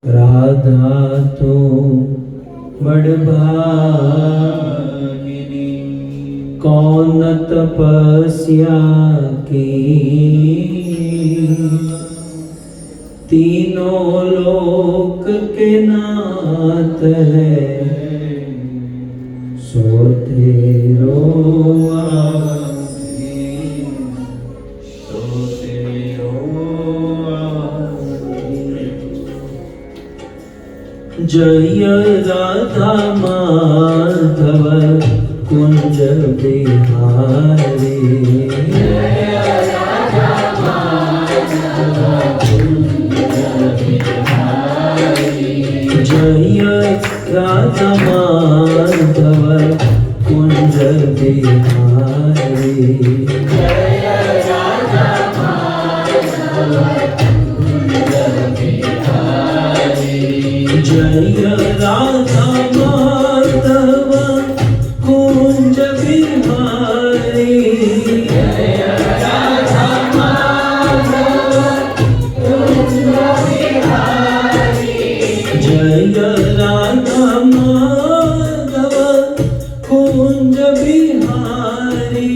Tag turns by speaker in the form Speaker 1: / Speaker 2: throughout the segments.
Speaker 1: राधा तो बड़भागिनी, कौन तपस्या की, तीनों लोक के नाथ है, सो तेरो जय राधा माधव कुंज बिहारी, जय राधा माधव कुंज बिहारी, जय राधा माधव कुंज बिहारी, जय राधा माधव कुंज बिहारी, जय राधा माधव कुंज बिहारी, जय राधा माधव कुंज बिहारी, जय राधा माधव कुंज बिहारी,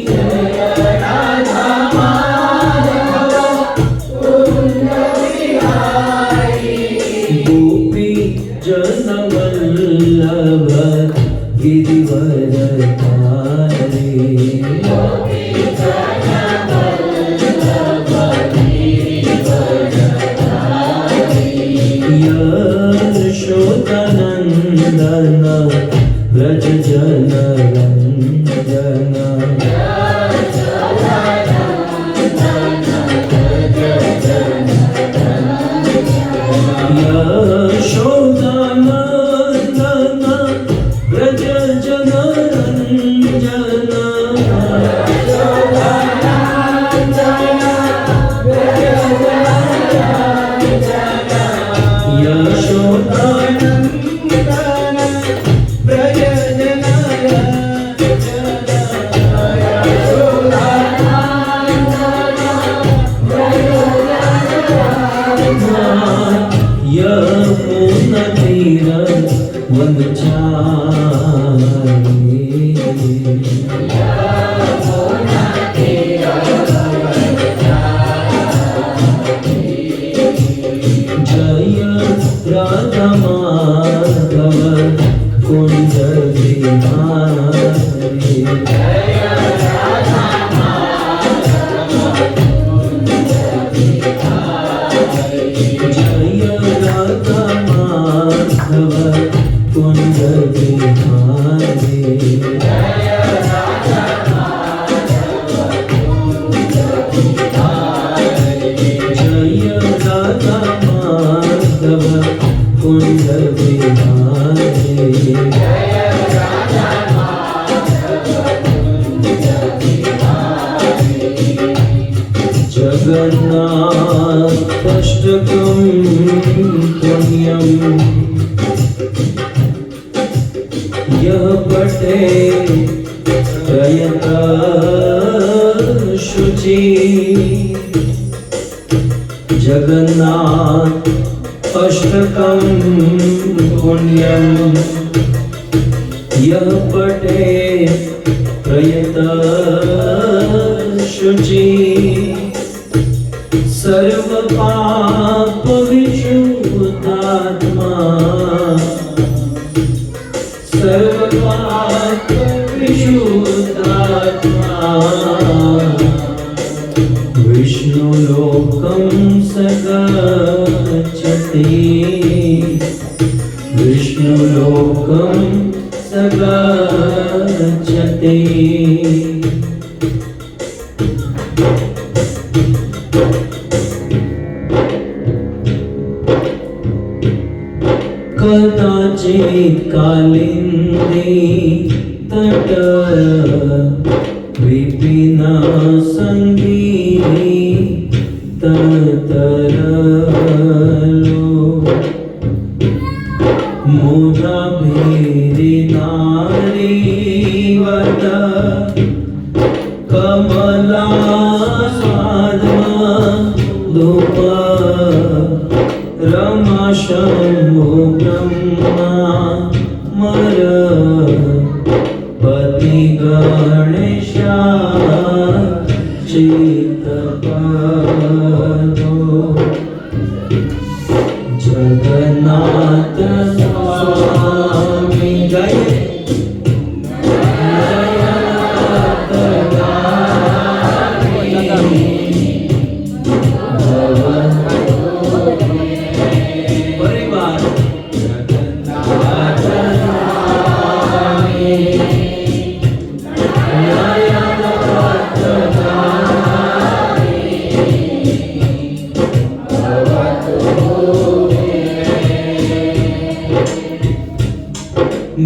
Speaker 1: जय राधा माधव कुंज बिहारी, गोपी जन वल्लभ गिरिवरधारी, गोपी जन वल्लभ गिरिवरधारी, यशोदनंदन व्रज जन रंजन, यशोदानंदन व्रज जन रंजन, यशोदानंदन व्रज जन यमुना तीर वनचारी, जय राधा माधव कुंज बिहारी, जय राधा माधव कुंज बिहारी, जय राधा माधव कुंज बिहारी, जय राधा माधव कुंज बिहारी, जय राधा माधव कुंज बिहारी, जय राधा माधव कुंज बिहारी, जगन्नाथाष्टकं पुण्यं यः पठे प्रयतः शुचि, जगन्नाथ अष्टकं पुण्यं यः पठे प्रयतः शुचि, सर्व पाप विशुद्धात्मा, सर्व पाप विशुद्धात्मा, विष्णु लोकं स गच्छति, विष्णु लोकं स गच्छति, कदाचित् कालिंदी तट विपिन संगी तरलो, मुदा भेरी नारी वद कमला स्वाद धूप रमा शम्भो ब्रह्मा मरपति गणेशा चित्तपदो जगन्नाथ स्वामी जय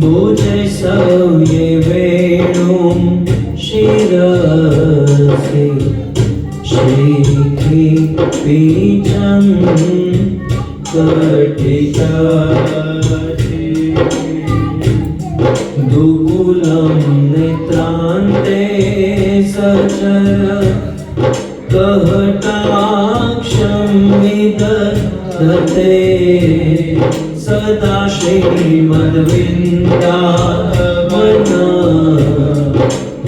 Speaker 1: भुजे सव्ये वेणुं शिरसि शिखि पीठं कटितटे दुकूलं नेत्रान्ते सचर कहटाक्षं विदधते सदा श्रीमद्वृन्दावन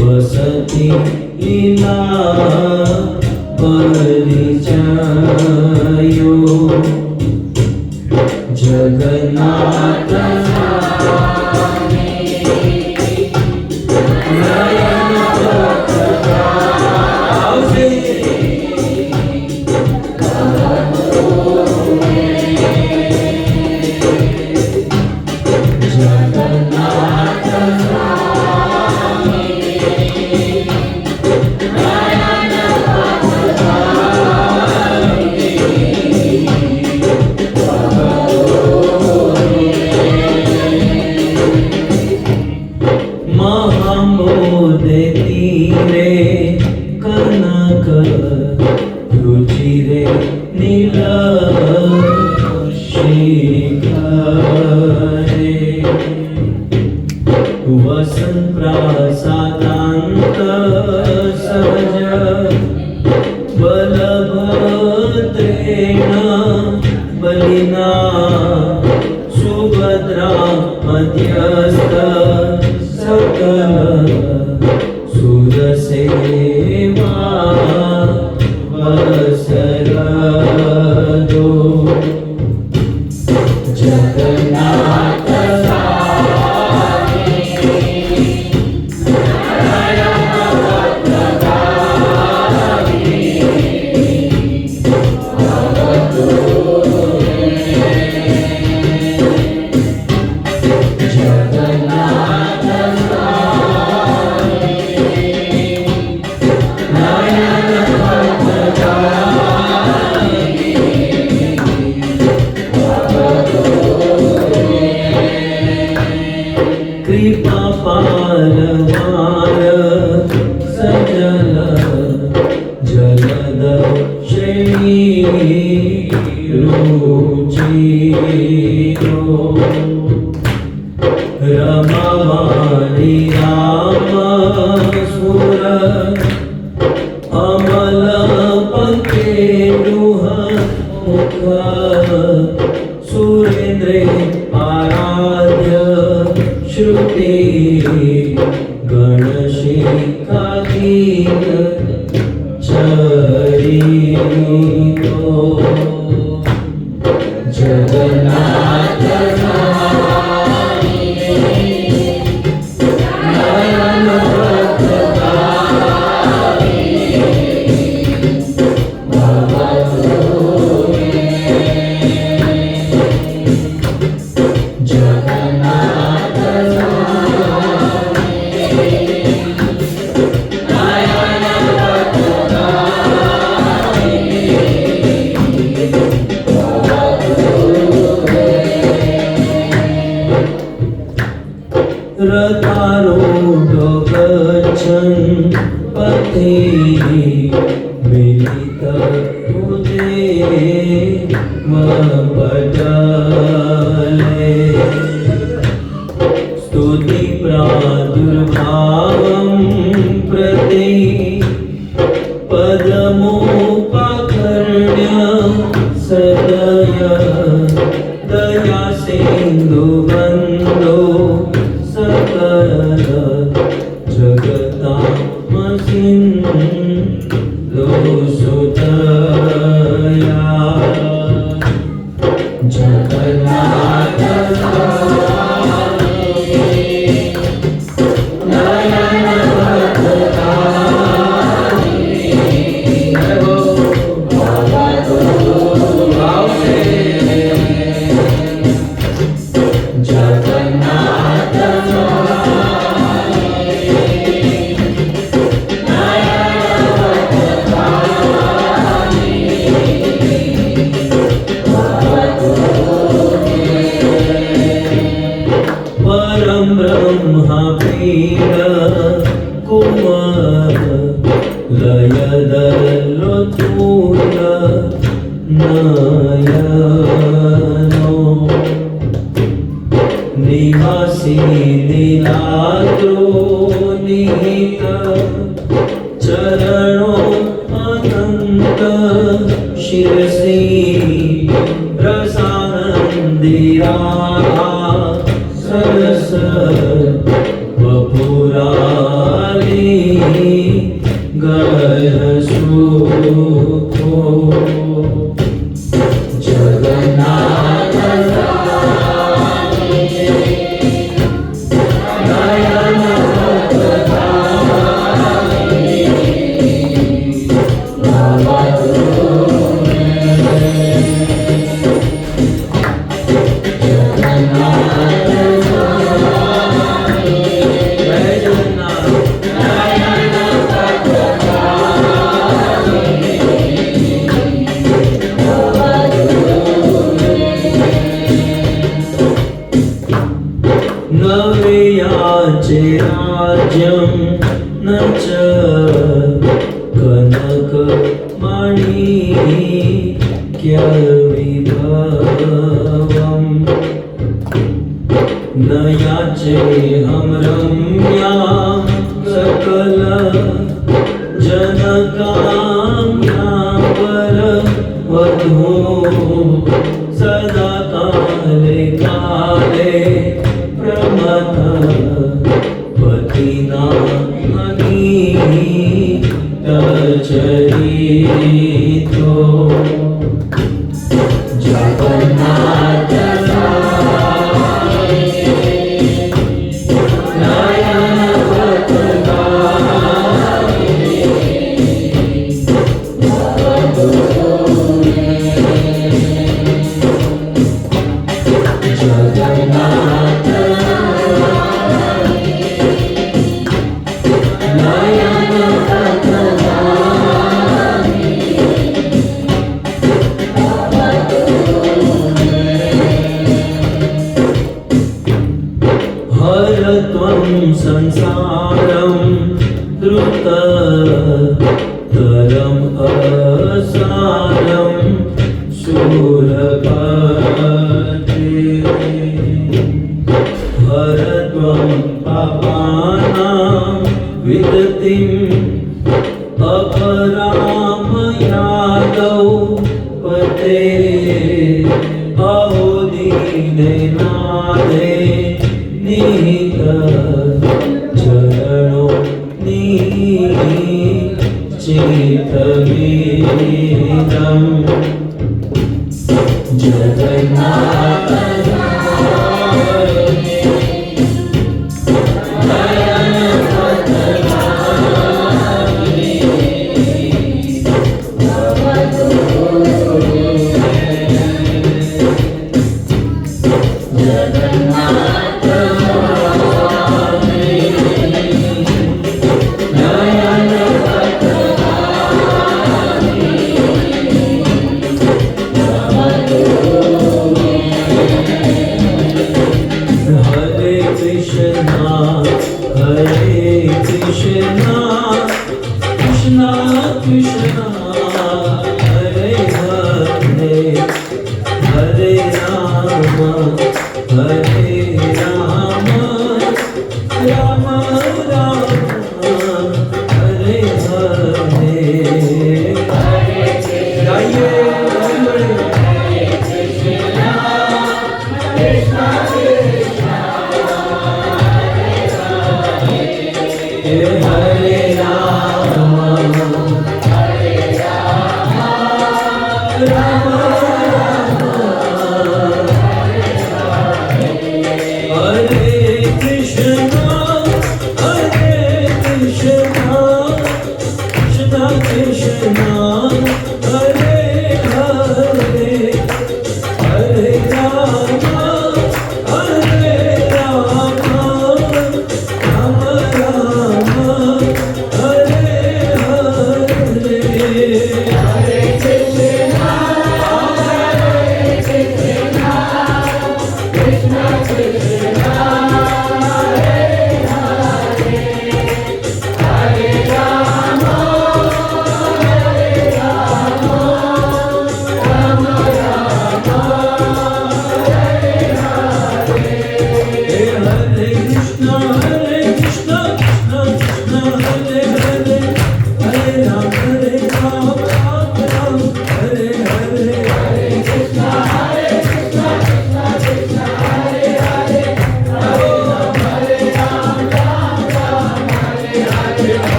Speaker 1: वसति लीला परिचयो जगन्नाथ महामोदे तीरे कनक रुचिरे नील शिखरे वसन प्रसादान्त सहज बलभद्रेण बलिना सुभद्रा मध्यस्थ सकल सुरसेवा वसरदो जगन्नाथ कृपा पारवार सजल जलद श्रेणी रुचिरो रमावाणी राम सुर अमल पंकेरुह मुख सुरेन्द्रे आराध्य श्रुति गणशिखागीत चरितो जगन्नाथ नयन रतारूढो गच्छन् पथे मिलित हृदे पटले स्तुति प्रादुर्भावं प्रति पदमोपकर्ण्य सदय जगन्नाथ नयन परम ब्रह्म पीड कुमार लयदलो तूल नयनो निवासी नीलाद्रो निहित चरणो अनंत शिरसी रसानंदिरा सरस वपुराली गह सुखो जगन्नाथ नयन नव्याचे राज्यं न च कनक माणिक्यविभवम् न याचे हम रम्या सकल जनकाम्या वर वधू सदा काले काले प्रमथ पतिना चरितो जगन्नाथ नयन जगन्नाथ हर त्वं संसारं द्रुततरम् असारं शूरपते हर त्वं पापानां विदतिम् अपराम यादौ पते अहो दीने नादे निहित चरणो निश्चितमिदं जगन्नाथ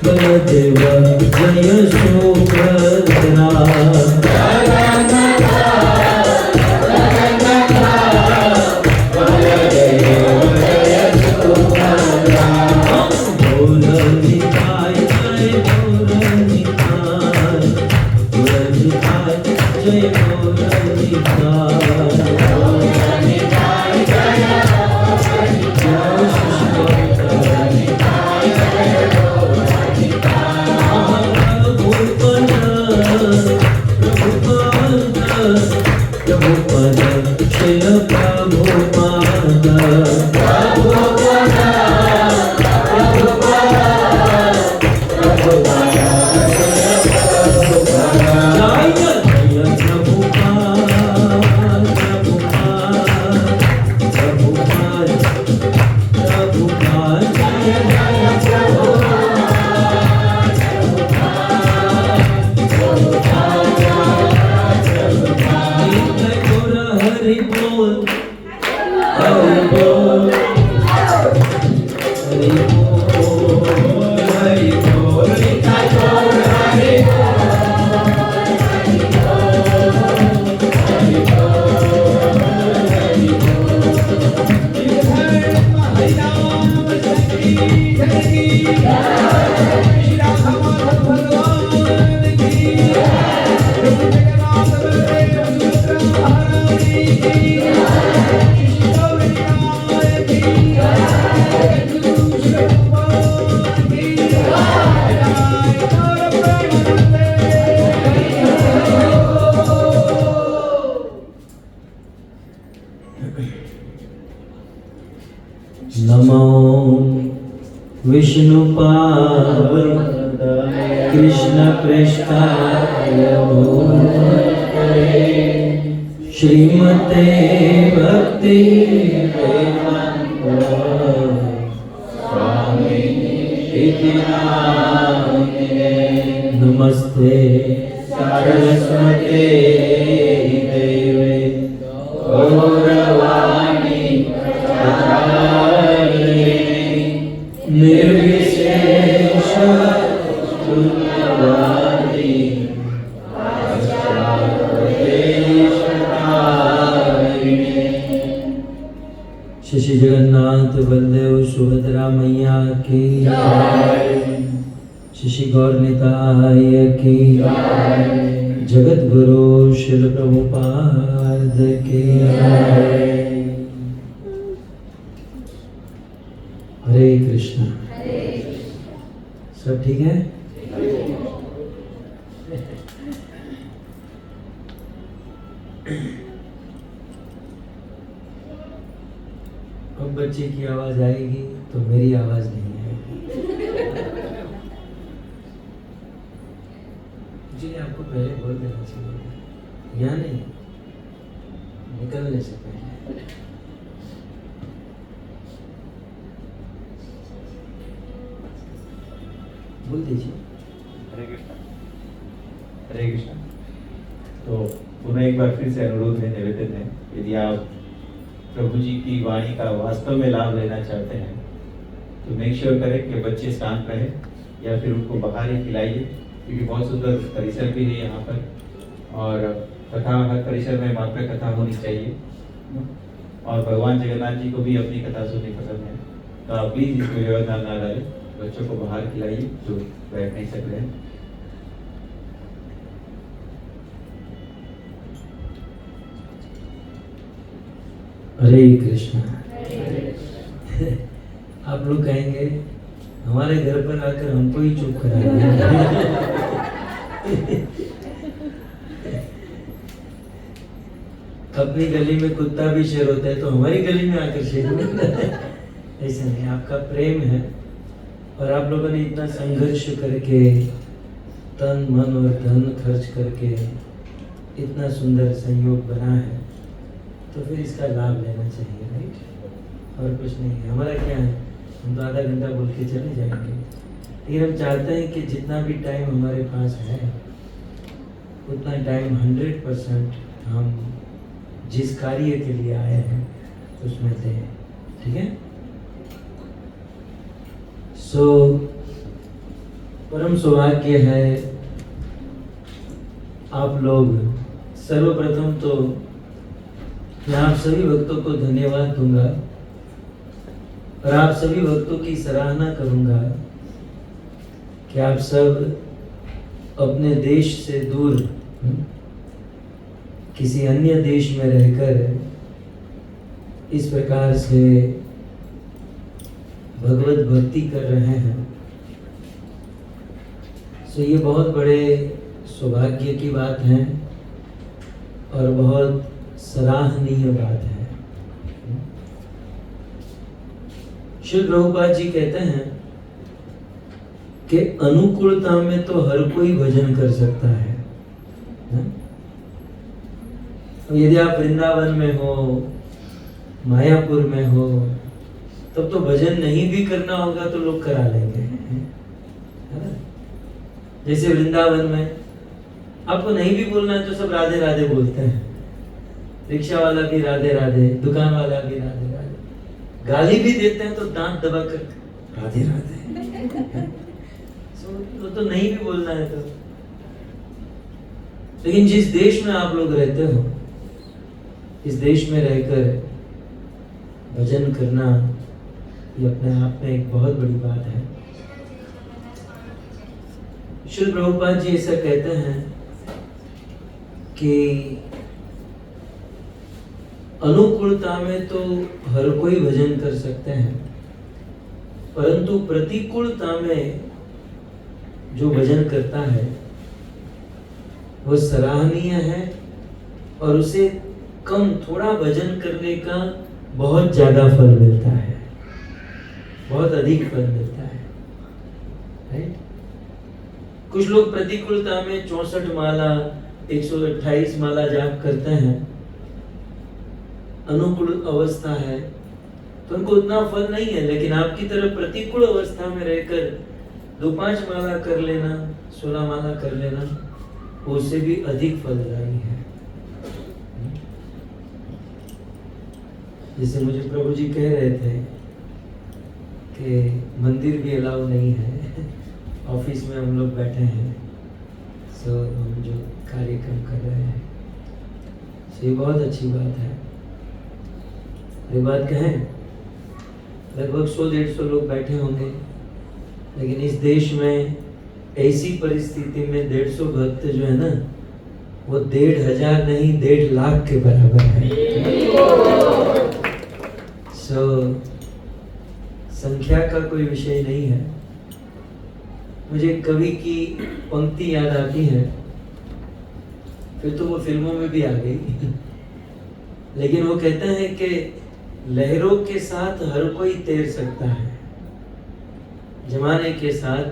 Speaker 1: बलदेव जय सुभद्रा नमो विष्णुपाद कृष्ण पृष्ठाय श्रीमते भक्ति स्वामी इति नामिने नमस्ते सरस्वते देवे गौरवाणी निर्विशेष शून्यवादी श्री जगन्नाथ बलदेव सुभद्रा मैया की श्री गौर निताय की जगत गुरु श्रील प्रभुपाद की हरे कृष्ण। सब ठीक है? अब बच्चे की आवाज आएगी तो मेरी आवाज नहीं आएगी। जी आपको पहले बोल देना चाहिए, यहाँ नहीं, निकलने से पहले। बोल दीजिए।
Speaker 2: हरे कृष्णा। हरे कृष्णा। तो पुनः एक बार फिर से अनुरोध है, निवेदन है, यदि आप प्रभु जी की वाणी का वास्तव में लाभ लेना चाहते हैं तो मेक श्योर करें कि बच्चे शांत रहे या फिर उनको बाहर ही खिलाइए, क्योंकि बहुत सुंदर परिसर भी है यहाँ पर और कथा हर परिसर में मात्र कथा होनी चाहिए और भगवान जगन्नाथ जी को भी अपनी कथा सुननी पसंद है। तो आप प्लीज इसको व्यवधान ना डालें, बच्चों को बाहर खिलाइए जो बैठ नहीं सक रहे हैं।
Speaker 1: हरे कृष्णा। आप लोग कहेंगे हमारे घर पर आकर हमको ही चुप करा दिया। अपनी गली में कुत्ता भी शेर होता है तो हमारी गली में आकर शेर होता है। ऐसा नहीं, आपका प्रेम है और आप लोगों ने इतना संघर्ष करके तन मन और धन खर्च करके इतना सुंदर संयोग बना है तो फिर इसका लाभ लेना चाहिए, राइट? और कुछ नहीं है। हमारा क्या है, हम तो आधा घंटा बोल के चले जाएंगे, लेकिन हम चाहते हैं कि जितना भी टाइम हमारे पास है उतना टाइम 100% हम जिस कार्य के लिए आए हैं उसमें दें, ठीक है? परम सौभाग्य है आप लोग। सर्वप्रथम तो मैं आप सभी भक्तों को धन्यवाद दूंगा और आप सभी भक्तों की सराहना करूंगा कि आप सब अपने देश से दूर किसी अन्य देश में रहकर इस प्रकार से भगवत भक्ति कर रहे हैं। सो ये बहुत बड़े सौभाग्य की बात है और बहुत सराहनीय बात है। श्री प्रभुपाद जी कहते हैं कि अनुकूलता में तो हर कोई भजन कर सकता है। यदि आप वृंदावन में हो, मायापुर में हो, तब तो भजन नहीं भी करना होगा तो लोग करा लेंगे, है ना? जैसे वृंदावन में आपको नहीं भी बोलना है तो सब राधे राधे बोलते हैं। रिक्शा वाला भी राधे राधे, दुकान वाला भी राधे राधे, गाली भी देते हैं तो दांत दबा कर राधे राधे। तो नहीं भी बोलना है तो। लेकिन जिस देश में आप लोग रहते हो, इस देश में रहकर भजन करना ये अपने आप में एक बहुत बड़ी बात है। श्री प्रभुपाद जी ऐसा कहते हैं कि अनुकूलता में तो हर कोई भजन कर सकते हैं, परंतु प्रतिकूलता में जो भजन करता है वो सराहनीय है और उसे कम थोड़ा भजन करने का बहुत ज्यादा फल मिलता है, बहुत अधिक फल मिलता है, राइट? कुछ लोग प्रतिकूलता में 64 माला 128 माला जाप करते हैं, अनुकूल अवस्था है तो उनको उतना फल नहीं है। लेकिन आपकी तरफ प्रतिकूल अवस्था में रहकर 2-5 माला कर लेना, 16 माला कर लेना, उससे भी अधिक फलदायी है। जैसे मुझे प्रभु जी कह रहे थे कि मंदिर भी अलाउ नहीं है, ऑफिस में हम लोग बैठे हैं, सो हम जो कार्यक्रम कर रहे हैं, ये बहुत अच्छी बात है। ये बात कहें, लगभग 100-150 लोग बैठे होंगे, लेकिन इस देश में ऐसी परिस्थिति में 150 भक्त जो है ना, वो 1500 नहीं 1.5 लाख के बराबर है। संख्या का कोई विषय नहीं है। मुझे कवि की पंक्ति याद आती है, फिर तो वो फिल्मों में भी आ गई। लेकिन वो कहते हैं कि लहरों के साथ हर कोई तैर सकता है, जमाने के साथ,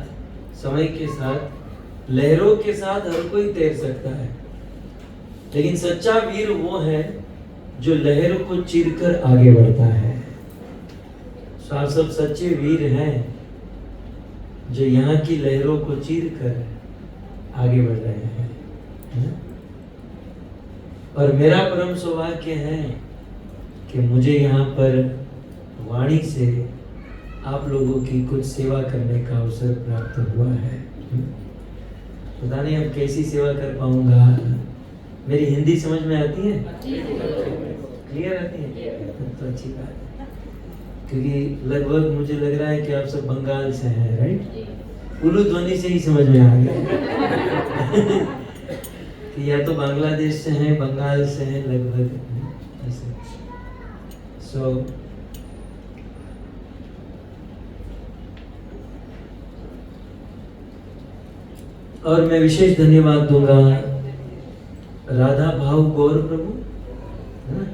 Speaker 1: समय के साथ, लहरों के साथ हर कोई तैर सकता है, लेकिन सच्चा वीर वो है जो लहर को चीरकर आगे बढ़ता है। आप सब सच्चे वीर हैं जो यहाँ की लहरों को चीर कर आगे बढ़ रहे हैं, है ना? और मेरा परम सौभाग्य है कि मुझे यहाँ पर वाणी से आप लोगों की कुछ सेवा करने का अवसर प्राप्त हुआ है। पता नहीं अब कैसी सेवा कर पाऊंगा। मेरी हिंदी समझ में आती है? क्लियर आती है? तो अच्छी बात है, क्योंकि लगभग मुझे लग रहा है कि आप सब बंगाल से हैं, राइट? उल्लू ध्वनि से ही समझ में आ गया कि या तो बांग्लादेश से हैं, बंगाल से हैं, लगभग ऐसे। और मैं विशेष धन्यवाद दूंगा राधा भाव गौर प्रभु, है ना?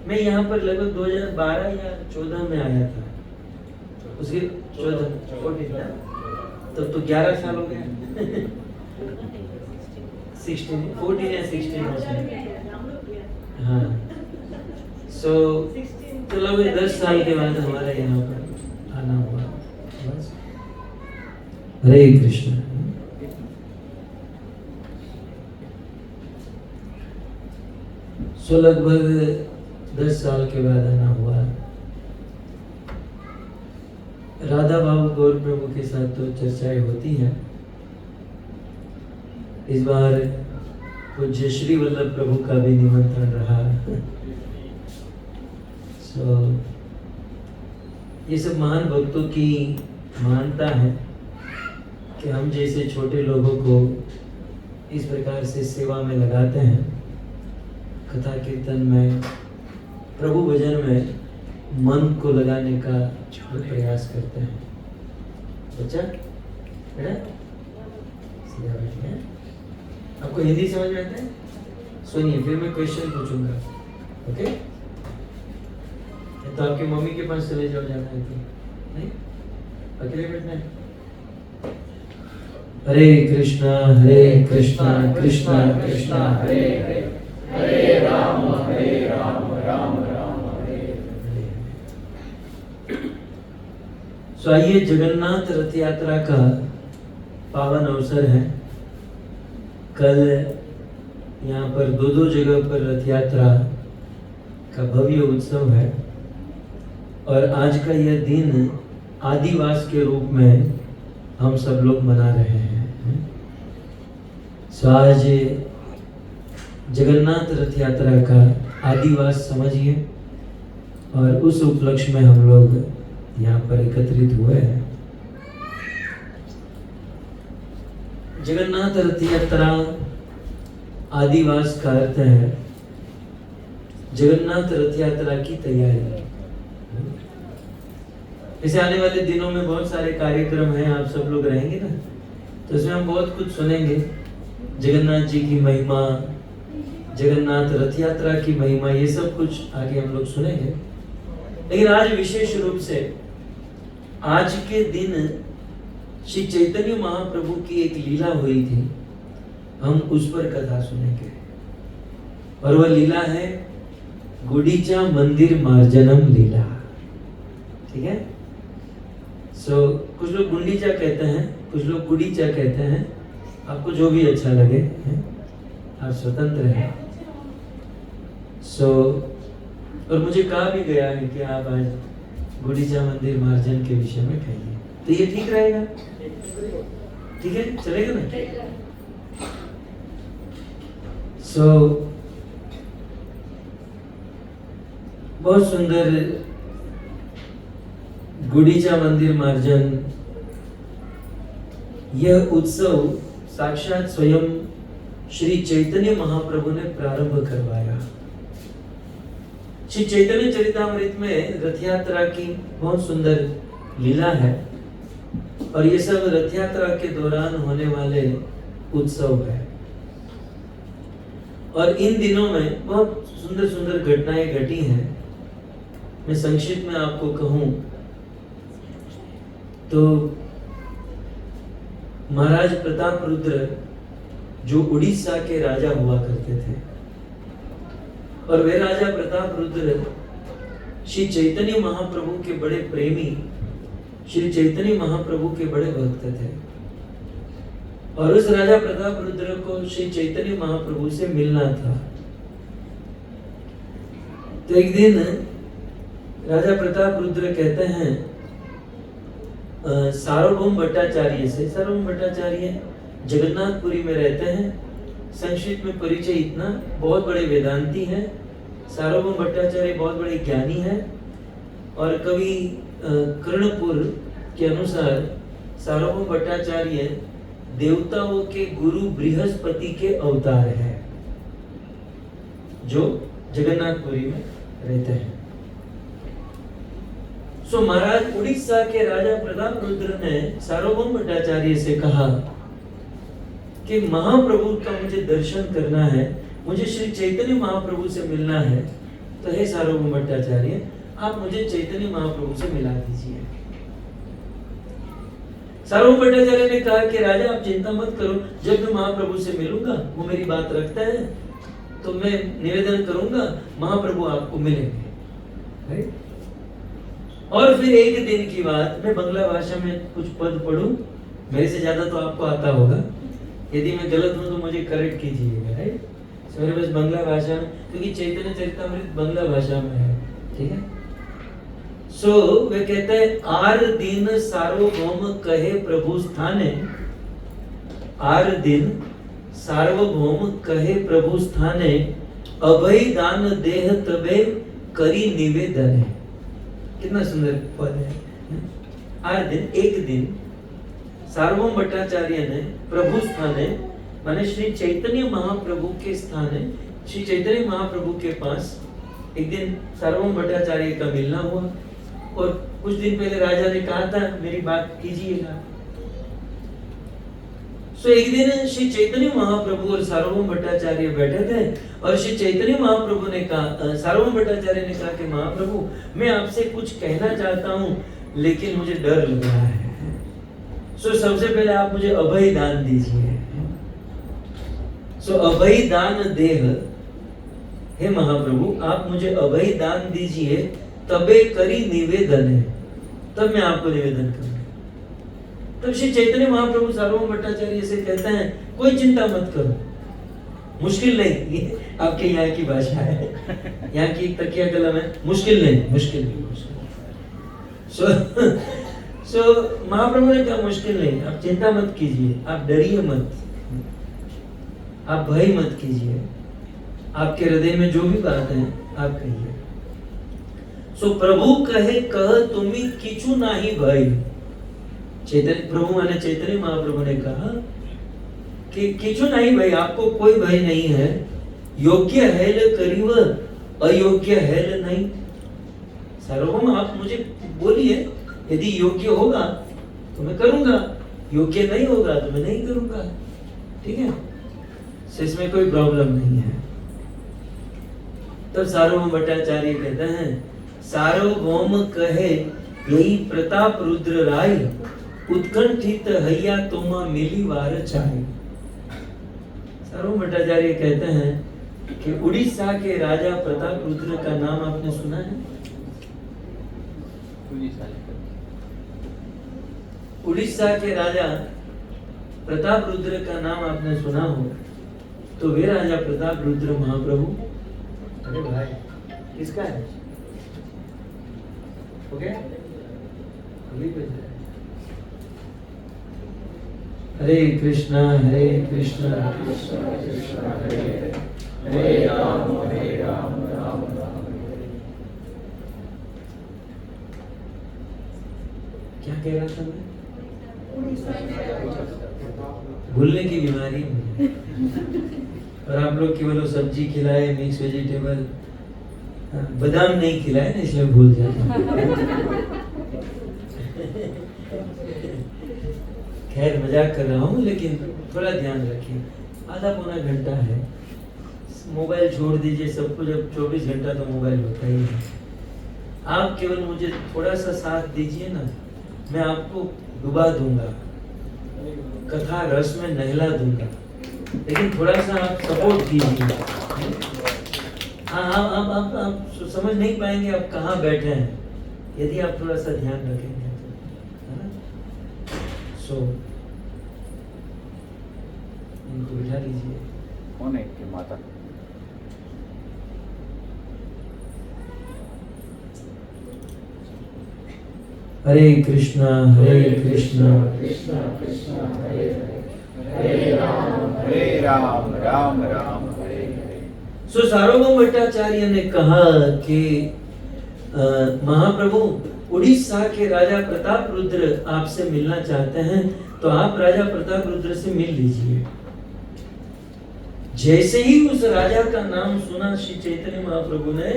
Speaker 1: मैं यहाँ पर लगभग 2012 या 14 में आया था। उसके 14 तब तो 11 साल हो गए। 14 या 16। हाँ, तो लगभग 10 साल के बाद हमारा यहाँ पर आना हुआ। बस हरे कृष्ण। लगभग 10 साल के बाद आना हुआ। राधा बाबू गौर प्रभु के साथ तो चर्चाएं होती हैं। इस बार पूज्य श्री वल्लभ प्रभु का भी निमंत्रण रहा। ये सब महान भक्तों की मानता है कि हम जैसे छोटे लोगों को इस प्रकार से सेवा में लगाते हैं, कथा कीर्तन में, प्रभु भजन में मन को लगाने का प्रयास करते हैं। बच्चा बेटा सीधा बैठिए। आपको हिंदी समझ में आता है? सुनिए, फिर मैं क्वेश्चन पूछूंगा, ओके? तो आपकी मम्मी के पास चले जाओ, जाना है तो नहीं, अकेले बैठना है। हरे कृष्णा कृष्णा कृष्णा हरे हरे, हरे राम राम राम हरे हरे। सो आइए, जगन्नाथ रथ यात्रा का पावन अवसर है। कल यहाँ पर दो जगह पर रथ यात्रा का भव्य उत्सव है और आज का यह दिन आदिवास के रूप में हम सब लोग मना रहे हैं। सो आज जगन्नाथ रथ यात्रा का आदिवास समझिए और उस उपलक्ष्य में हम लोग यहाँ पर एकत्रित हुए हैं। जगन्नाथ रथ यात्रा आदिवास का अर्थ है जगन्नाथ रथ यात्रा की तैयारी। इसे आने वाले दिनों में बहुत सारे कार्यक्रम हैं, आप सब लोग रहेंगे ना, तो इसमें हम बहुत कुछ सुनेंगे। जगन्नाथ जी की महिमा, जगन्नाथ रथ यात्रा की महिमा, ये सब कुछ आगे हम लोग सुनेंगे। लेकिन आज विशेष रूप से आज के दिन श्री चैतन्य महाप्रभु की एक लीला हुई थी, हम उस पर कथा सुनेंगे। और वह लीला है गुडीचा मंदिर मार्जनम लीला। ठीक है? कुछ लोग गुंडीचा कहते हैं, कुछ लोग गुडीचा कहते हैं, आपको जो भी अच्छा लगे, आप स्वतंत्र हैं। और मुझे कहा भी गया है कि आप आज गुडीचा मंदिर मार्जन के विषय में कहिए, तो ये ठीक रहेगा? ठीक है, चलेगा ना? बहुत सुंदर गुडीचा मंदिर मार्जन, यह उत्सव साक्षात स्वयं श्री चैतन्य महाप्रभु ने प्रारंभ करवाया। श्री चैतन्य चरितामृत में रथ यात्रा की बहुत सुंदर लीला है और ये सब रथ यात्रा के दौरान होने वाले उत्सव है। और इन दिनों में बहुत सुंदर सुंदर घटनाएं घटी हैं। मैं संक्षिप्त में आपको कहूं तो महाराज प्रताप रुद्र जो उड़ीसा के राजा हुआ करते थे, और वे राजा प्रताप रुद्र श्री चैतन्य महाप्रभु के बड़े प्रेमी श्री चैतन्य महाप्रभु के बड़े भक्त थे और उस राजा प्रताप रुद्र को श्री चैतन्य महाप्रभु से मिलना था। तो एक दिन राजा प्रताप रुद्र कहते हैं सार्वभौम भट्टाचार्य से, सार्वभौम भट्टाचार्य जगन्नाथपुरी में रहते हैं। संस्कृत में परिचय इतना, बहुत बड़े वेदांती हैं। सार्वभौम भट्टाचार्य बहुत बड़े ज्ञानी हैं और कवि कर्णपुर के अनुसार सार्वभौम भट्टाचार्य देवताओं के गुरु बृहस्पति के अवतार है जो जगन्नाथपुरी में रहते हैं। सो महाराज उड़ीसा के राजा प्रताप रुद्र ने सार्वभौम भट्टाचार्य से कहा कि महाप्रभु का मुझे दर्शन करना है, मुझे श्री चैतन्य महाप्रभु से मिलना है। तो हे सार्वभौम भट्टाचार्य, आप मुझे चैतन्य महाप्रभु से मिला दीजिए। सार्वभौम भट्टाचार्य ने कहा कि राजा आप चिंता मत करो, जब मैं महाप्रभु से मिलूंगा, वो मेरी बात रखता है तो मैं निवेदन करूंगा, महाप्रभु आपको मिलेंगे। और फिर एक दिन की बात, मैं बांग्ला भाषा में कुछ पद पढ़ूं, मेरे से ज्यादा तो आपको आता होगा, यदि मैं गलत हूं तो मुझे करेक्ट कीजिएगा। राइट, मेरे पास बांग्ला भाषा में, क्योंकि चैतन्य चरितामृत बांग्ला भाषा में है, ठीक है। सो वे कहते हैं, आर दिन सार्वभौम कहे प्रभु स्थाने, आर दिन सार्वभौम कहे प्रभु स्थाने, अभय दान देह तबे करी निवेदन। कितना सुंदर पद है। आर दिन, एक दिन सार्वभौम भट्टाचार्य ने प्रभु स्थाने माने श्री चैतन्य महाप्रभु के स्थाने, श्री चैतन्य महाप्रभु के पास एक दिन सार्वभौम भट्टाचार्य का मिलना हुआ और कुछ दिन पहले राजा ने कहा था मेरी बात कीजिएगा। सो एक दिन श्री चैतन्य महाप्रभु और सार्वभौम भट्टाचार्य बैठे थे और श्री चैतन्य महाप्रभु ने कहा, सार्वभौम भट्टाचार्य ने कहा कि महाप्रभु मैं आपसे कुछ कहना चाहता हूँ लेकिन मुझे डर लग रहा है। सो सबसे पहले आप मुझे अभय दान दीजिए। सो अभय दान देह, हे महाप्रभु आप मुझे अभय दान दीजिए, तबे करी निवेदन है, तब मैं आपको निवेदन करूंगा। तब श्री चैतन्य महाप्रभु सार्वभौम भट्टाचार्य से कहते हैं कोई चिंता मत करो, मुश्किल नहीं, ये आपके यहाँ की भाषा है, यहाँ की तकिया कलम है, मुश्किल नहीं, मुश्किल नहीं, मुश्किल। सो महाप्रभु ने कहा मुश्किल नहीं, आप चिंता मत कीजिए, आप डरिए मत, आप भय मत कीजिए, आपके हृदय में जो भी बात है आप कहिए। सो प्रभु कहे कह तुम्ही किछु नाही भय। चैतन्य प्रभु माने चैतन्य महाप्रभु ने कहा कि किछु नहीं भय, आपको कोई भय नहीं है, योग्य हेल करीव अयोग्य हेल नहीं। सार्वभौम आप मुझे बोलिए, यदि योग्य होगा तो मैं करूंगा, योग्य नहीं होगा तो मैं नहीं करूंगा, ठीक है, इसमें कोई प्रॉब्लम नहीं है। तब सार्वभौम भट्टाचार्य कहते हैं, सार्वभौम कहे यही प्रताप रुद्र राय, उत्कंठित हैया तोमा मिली वार चाहे। सार्वभौम भट्टाचार्य कहते हैं कि उड़ीसा के राजा प्रताप रुद्र का नाम आपने सुना है? उड़ीसा के राजा प्रताप रुद्र का नाम आपने सुना हो तो वे राजा प्रताप रुद्र महाप्रभु, अरे भाई किसका है? हो गया? हरे कृष्णा हरे कृष्णा कृष्णा कृष्णा हरे हरे राम राम राम। क्या कह रहा था मैं? भूलने की बीमारी और आप लोग केवल वो सब्जी खिलाए, मिक्स वेजिटेबल, बादाम नहीं खिलाए ना, इसलिए भूल जाते। खैर मजाक कर रहा हूँ, लेकिन थोड़ा ध्यान रखिए, आधा पौना घंटा है, मोबाइल छोड़ दीजिए, सब कुछ अब 24 घंटा तो मोबाइल होता ही है। आप केवल मुझे थोड़ा सा साथ दीजिए ना, मैं आपको डुबा दूंगा, कथा रस में नहला दूंगा, लेकिन थोड़ा सा आप सपोर्ट कीजिए। आप समझ नहीं पाएंगे आप कहाँ बैठे हैं, यदि आप थोड़ा सा ध्यान रखेंगे। सो इनको बिठा लीजिए।
Speaker 3: कौन है इनकी माता?
Speaker 1: हरे कृष्णा
Speaker 3: कृष्णा कृष्णा हरे हरे राम राम राम हरे हरे।
Speaker 1: सो सार्वभौम भट्टाचार्य ने कहा कि महाप्रभु, उड़ीसा के राजा प्रताप रुद्र आपसे मिलना चाहते हैं, तो आप राजा प्रताप रुद्र से मिल लीजिए। जैसे ही उस राजा का नाम सुना श्री चैतन्य महाप्रभु ने,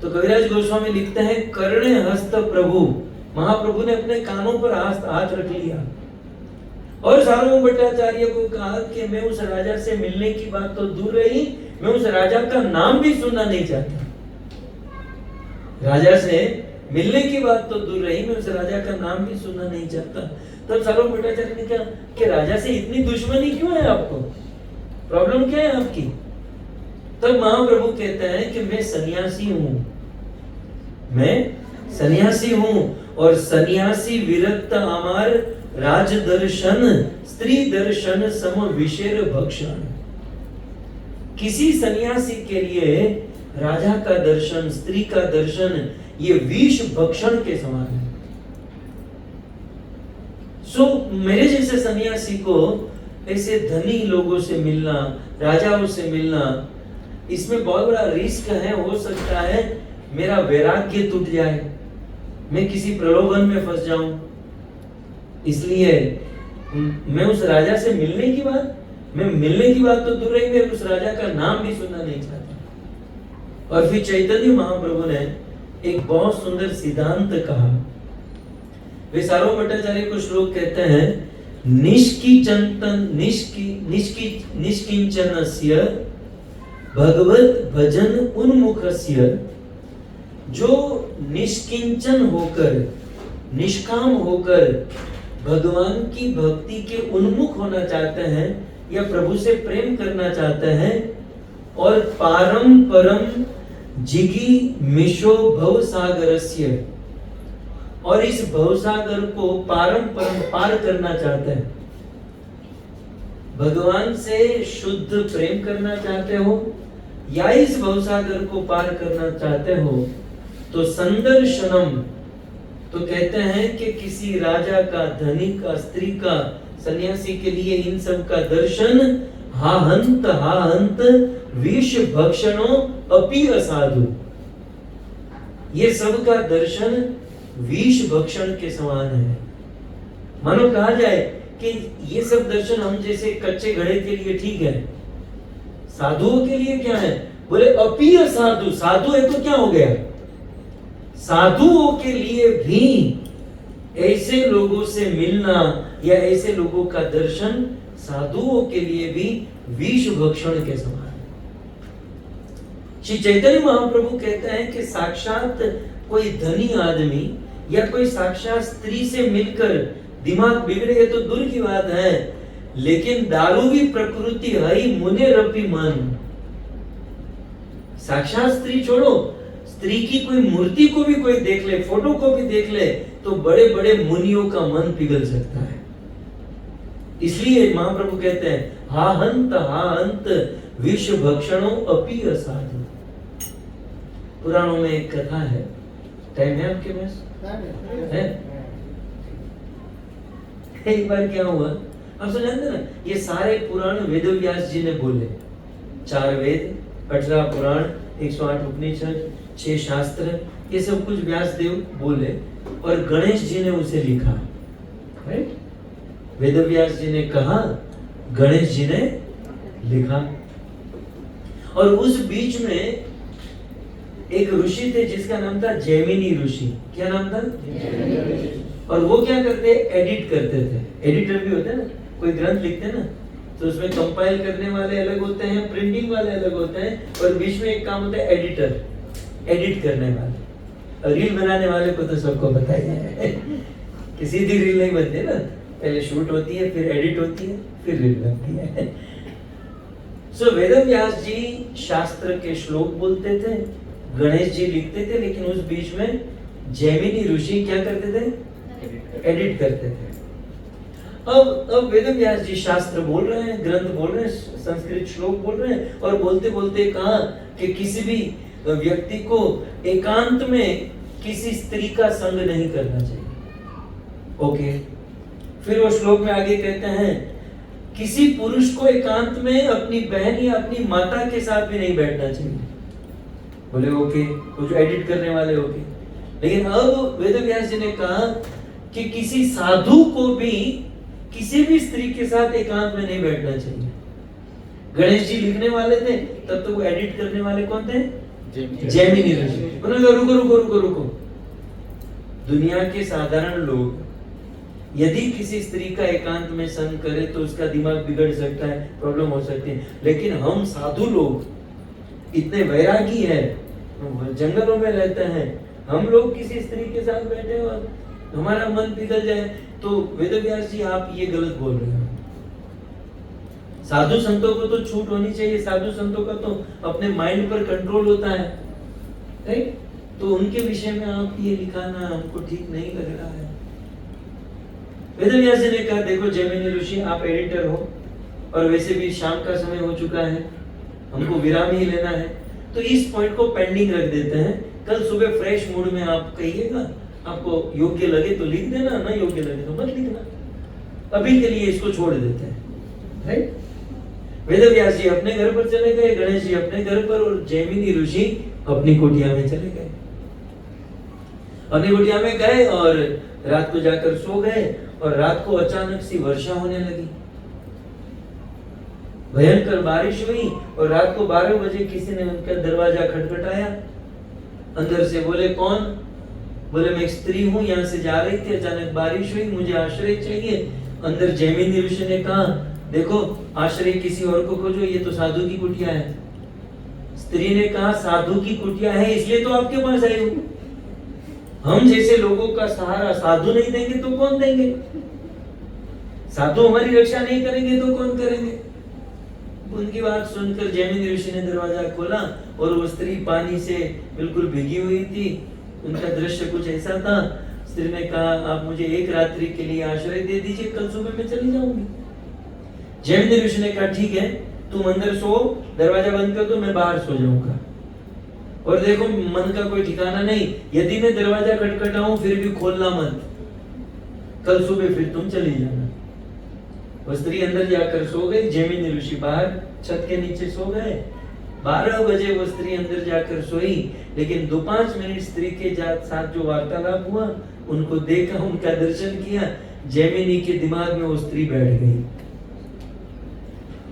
Speaker 1: तो कविराज गोस्वामी लिखते हैं, कर्णे हस्त प्रभु, महाप्रभु ने अपने कानों पर हाथ रख लिया और सार्वभौम भट्टाचार्य को कहा कि मैं उस राजा से मिलने की बात तो दूर रही, मैं उस राजा का नाम भी सुनना नहीं चाहता। राजा से मिलने की बात तो दूर रही, मैं उस राजा का नाम भी सुनना नहीं चाहता। तब सार्वभौम भट्टाचार्य ने कहा कि राजा से इतनी दुश्मनी क्यों है आपको, प्रॉब्लम क्या है आपकी? तब महाप्रभु कहते हैं कि मैं सन्यासी हूं, मैं सन्यासी हूं, और सन्यासी विरक्त अमार राज दर्शन स्त्री दर्शन सम विशेर भक्षण। किसी सन्यासी के लिए राजा का दर्शन, स्त्री का दर्शन, ये विष भक्षण के समान है। सो मेरे जैसे सन्यासी को ऐसे धनी लोगों से मिलना, राजाओं से मिलना, इसमें बहुत बड़ा रिस्क है। हो सकता है मेरा वैराग्य टूट जाए, मैं किसी प्रलोभन में फंस जाऊं। इसलिए मैं उस राजा से मिलने की बात तो दूर रही, मैं उस राजा का नाम भी सुनना नहीं चाहता। और फिर चैतन्य महाप्रभु ने एक बहुत सुंदर सिद्धांत कहा। वे सार्वभौम भट्टाचार्य को श्लोक कहते हैं, निष्किंचनस्य भगवत भजन उन्मुखस्य। जो निष्किंचन होकर, निष्काम होकर भगवान की भक्ति के उन्मुख होना चाहते हैं या प्रभु से प्रेम करना चाहते हैं, और पारम परम जिगी मिशो भव सागरस्य, और इस भवसागर को पारम परम पार करना चाहते हैं, भगवान से शुद्ध प्रेम करना चाहते हो या इस भवसागर को पार करना चाहते हो, तो संदर्शनम, तो कहते हैं कि किसी राजा का, धनिक का, स्त्री का, सन्यासी के लिए इन सब का दर्शन हा हंत विष भक्षणो अपि असाधु। ये सब का दर्शन विष भक्षण के समान है। मानो कहा जाए कि ये सब दर्शन हम जैसे कच्चे घड़े के लिए ठीक है, साधुओं के लिए क्या है? बोले अपि असाधु। साधु है तो क्या हो गया? साधुओं के लिए भी ऐसे लोगों से मिलना या ऐसे लोगों का दर्शन साधुओं के लिए भी विष भक्षण के समान है। श्री चैतन्य महाप्रभु कहते हैं कि साक्षात कोई धनी आदमी या कोई साक्षात स्त्री से मिलकर दिमाग बिगड़े तो दूर की बात है, लेकिन दारू भी प्रकृति हई मुने रपी मन। साक्षात स्त्री छोड़ो, स्त्री की कोई मूर्ति को भी कोई देख ले, फोटो को भी देख ले, तो बड़े बड़े मुनियों का मन पिघल सकता है। इसलिए महाप्रभु कहते हैं हा हंत विष भक्षणों अपि असाधु। पुराणों में एक कथा है, टाइम है आपके पास? है? एक बार क्या हुआ, आप सब जानते ना, ये सारे पुराण वेद व्यास जी ने बोले। 4 वेद, 18 पुराण, 108 उपनिषद, 6 शास्त्र, ये सब कुछ व्यास देव बोले और गणेश जी ने उसे लिखा। राइट? वेद व्यास जी ने कहा, गणेश जी ने लिखा। और उस बीच में एक ऋषि थे जिसका नाम था जैमिनी ऋषि। क्या नाम था? और वो क्या करते? एडिट करते थे। एडिटर भी होते हैं ना, कोई ग्रंथ लिखते हैं ना, तो उसमें कंपाइल करने वाले अलग होते हैं, प्रिंटिंग वाले अलग होते हैं, और बीच में एक काम होता है एडिटर, एडिट करने वाले। और रील बनाने वाले को तो सबको पता ही है कि सीधी रील नहीं बनती ना, पहले शूट होती है, फिर एडिट होती है, फिर रील बनती है। सो वेदव्यास जी शास्त्र के श्लोक बोलते थे, गणेश जी लिखते थे, लेकिन उस बीच में जैमिनी ऋषि क्या करते थे? एडिट करते थे। अब वेदव्यास जी शास्त्र बोल रहे हैं, ग्रंथ बोल रहे हैं, संस्कृत श्लोक बोल रहे हैं, और बोलते बोलते कहा कि किसी भी व्यक्ति को एकांत में किसी स्त्री का संग नहीं करना चाहिए। ओके, फिर वो श्लोक में आगे कहते हैं किसी पुरुष को एकांत में अपनी बहन या अपनी माता के साथ भी नहीं बैठना चाहिए। बोले ओके, वो जो एडिट करने वाले ओके। लेकिन अब वेदव्यास जी ने कहा कि किसी साधु को भी किसी भी स्त्री के साथ एकांत में नहीं बैठना चाहिए। गणेश जी लिखने वाले थे, तब तो वो एडिट करने वाले कौन थे? जैमिनी ऋषि। उन्होंने कहा रुको रुको रुको रुको, दुनिया के साधारण लोग यदि किसी स्त्री का एकांत में संग करे तो उसका दिमाग बिगड़ सकता है, प्रॉब्लम हो सकती है। लेकिन हम साधु लोग इतने वैरागी है, जंगलों में रहते हैं, हम लोग किसी स्त्री के साथ बैठे और हमारा मन पिघल जाए, तो वेदव्यास जी आप ये गलत बोल रहे हो। साधु संतों को तो छूट होनी चाहिए, साधु संतों का तो अपने माइंड पर कंट्रोल होता है, राइट? तो उनके विषय में आप ये लिखाना हमको ठीक नहीं लग रहा है। वेदव्यास जी ने कहा देखो जैमिनी ऋषि, आप एडिटर हो और वैसे भी शाम का समय हो चुका है, हमको विराम ही लेना है, तो इस पॉइंट को पेंडिंग रख देते हैं। कल सुबह फ्रेश मूड में आप कहिएगा, आपको योग्य लगे तो लिख देना, ना योग्य लगे तो मत लिखना। अभी के लिए इसको छोड़ देते हैं, राइट? वेदव्यास जी अपने घर पर चले गए, गणेश जी अपने घर पर, और जैमिनी ऋषि अपनी कुटिया में चले गए। अपनी कुटिया में गए और रात को जाकर सो गए, और रात को अचानक सी वर्षा होने लगी, भयंकर बारिश हुई, और रात को 12 बजे किसी ने उनका दरवाजा खटखटाया। अंदर से बोले कौन? बोले मैं एक स्त्री हूँ, यहाँ से जा रही थी, अचानक बारिश हुई, मुझे आश्रय चाहिए। अंदर जैमिनी ऋषि ने कहा देखो आश्रय किसी और को खोजो, ये तो साधु की कुटिया है। स्त्री ने कहा साधु की कुटिया है इसलिए तो आपके पास आई हूँ, हम जैसे लोगों का सहारा साधु नहीं देंगे तो कौन देंगे? साधु हमारी रक्षा नहीं करेंगे तो कौन करेंगे? उनकी बात सुनकर जैमिनी ऋषि ने दरवाजा खोला, और वो स्त्री पानी से बिल्कुल भीगी हुई थी। उनका दृश्य कुछ ऐसा था। स्त्री ने कहा आप मुझे एक रात्रि के लिए आश्रय दे दीजिए, कल सुबह मैं चली जाऊंगी। जैमिनी ऋषि ने कहा ठीक है, तुम अंदर सो, दरवाजा बंद कर दो, मैं बाहर सो जाऊंगा। और देखो मन का कोई ठिकाना नहीं, यदि मैं दरवाजा खटखटाऊं फिर भी खोलना मत, कल सुबह फिर तुम चली जाना। वो स्त्री अंदर जाकर सो गई, जैमिनी ऋषि बाहर छत के नीचे सो गए। 12 बजे वो स्त्री अंदर जाकर सोई, लेकिन 2-5 मिनट स्त्री के साथ जो वार्तालाप हुआ, उनको देखा, उनका दर्शन किया, जैमिनी के दिमाग में वो स्त्री बैठ गई।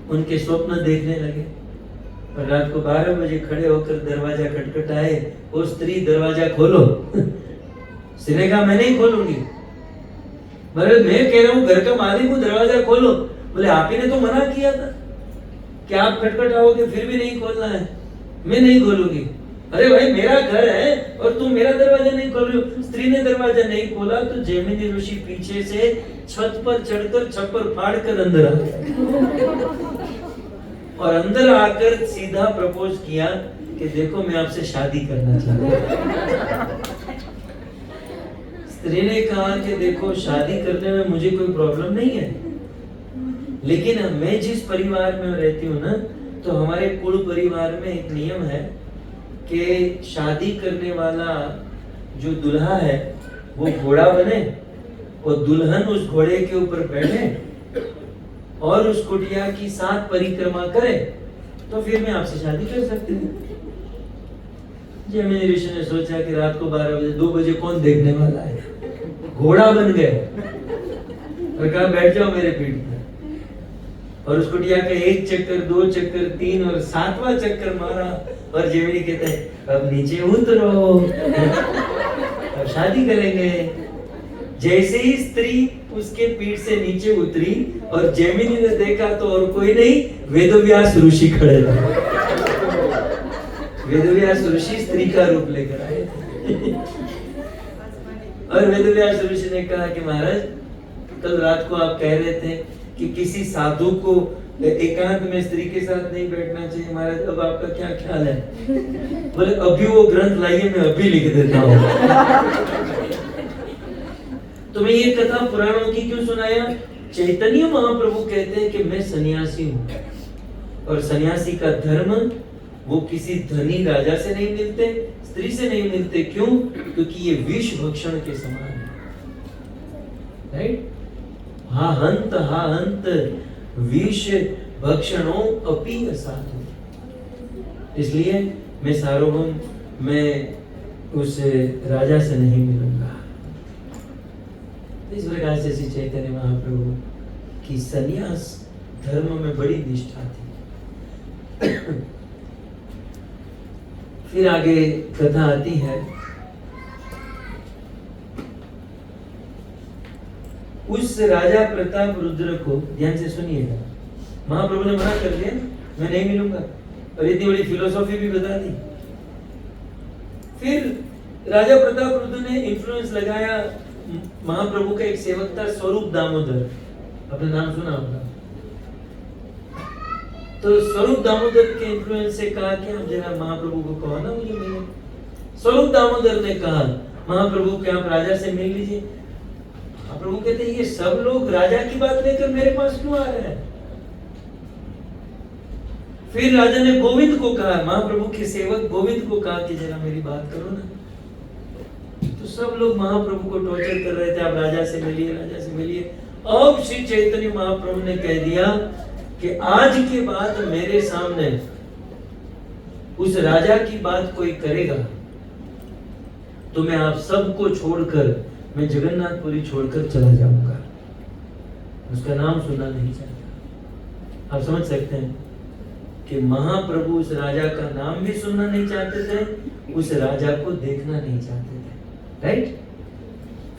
Speaker 1: उनके स्वप्न देखने लगे, और रात को 12 बजे खड़े होकर दरवाजा खटखटाए, वो स्त्री दरवाजा खोलो। स्त्री ने कहा मैं नहीं खोलूंगी। मैं कह रहा हूँ घर का मालिक हूँ, दरवाजा खोलो। बोले आप ही ने तो मना किया था कि आप खटखटाओगे फिर भी नहीं खोलना है, मैं नहीं खोलूंगी। अरे भाई मेरा घर है और तुम मेरा दरवाजा नहीं खोल रहे हो। स्त्री ने दरवाजा नहीं खोला तो जैमिनी ऋषि पीछे से छत पर चढ़कर छप्पर फाड़ कर अंदर आ गए, और अंदर आकर सीधा प्रपोज किया कि देखो मैं आपसे शादी करना चाहता हूं। स्त्री ने कहा कि देखो शादी करने में मुझे कोई प्रॉब्लम नहीं है, लेकिन मैं जिस परिवार में रहती हूँ ना, तो हमारे कुल परिवार में एक नियम है कि शादी करने वाला जो दूल्हा है वो घोड़ा बने, और दुल्हन उस घोड़े के ऊपर बैठे और उस कुटिया की 7 परिक्रमा करे, तो फिर मैं आपसे शादी कर सकती हूँ। जैमिनी ऋषि ने सोचा कि रात को 12 बजे 2 बजे कौन देखने वाला है, घोड़ा बन गए और कहा बैठ जाओ मेरे पीठ पर। और उस कुटिया का 1 चक्कर, 2 चक्कर, 3 और 7वां चक्कर मारा, और जैमिनी कहते हैं अब नीचे उतरो, अब शादी करेंगे। जैसे ही स्त्री उसके पीठ से नीचे उतरी और जैमिनी ने देखा तो और कोई नहीं, वेदव्यास ऋषि खड़े थे। वेदव्यास ऋषि स्त्री का रूप लेकर आए थे। और वेदव्यास ऋषि ने कहा कि महाराज कल रात को आप कह रहे थे कि किसी साधु को एकांत में स्त्री के साथ नहीं बैठना चाहिए, महाराज अब आपका क्या ख्याल है? बोले अभी वो ग्रंथ लाइए, मैं अभी लिख देता हूँ। तो मैं ये कथा पुराणों की क्यों सुनाया चैतन्य महाप्रभु कहते हैं कि मैं सन्यासी हूं, और सन्यासी का धर्म वो किसी धनी राजा से नहीं मिलते, स्त्री से नहीं मिलते। क्यों? क्योंकि ये विष भक्षण के समान है, राइट? हा हंत विष भक्षणों अपि असाधु। इसलिए मैं सार्वभौम, मैं उस राजा से नहीं मिलूंगा। इस प्रकार से श्री चैतन्य महाप्रभु की सन्यास धर्म में बड़ी निष्ठा थी। फिर आगे कथा आती है, उस राजा प्रताप रुद्र को, ध्यान से सुनिएगा, महाप्रभु ने मना कर दिया, मैं नहीं मिलूंगा, और इतनी बड़ी फिलोसॉफी भी बता दी। फिर राजा प्रताप रुद्र ने इन्फ्लुएंस लगाया, महाप्रभु का एक सेवक था स्वरूप दामोदर, आपने नाम सुना होगा। तो स्वरूप दामोदर के इन्फ्लुएंस से कहा कि आप जरा महाप्रभु को कहो ना मुझे मिले। स्वरूप दामोदर ने कहा महाप्रभु के आप राजा से मिल लीजिए। महाप्रभु कहते ये सब लोग राजा की बात लेकर मेरे पास क्यों आ रहे हैं? फिर राजा ने गोविंद को कहा, महाप्रभु के सेवक गोविंद को कहा कि जरा मेरी बात करो ना। तो सब लोग महाप्रभु को टॉर्चर कर रहे थे, आप राजा से मिलिए, राजा से मिलिए। अब श्री चैतन्य महाप्रभु ने कह दिया कि आज के बाद मेरे सामने उस राजा की बात कोई करेगा तो मैं आप सबको छोड़कर, मैं जगन्नाथपुरी छोड़कर चला जाऊंगा, उसका नाम सुनना नहीं चाहता। आप समझ सकते हैं कि महाप्रभु उस राजा का नाम भी सुनना नहीं चाहते थे, उस राजा को देखना नहीं चाहते थे, राइट?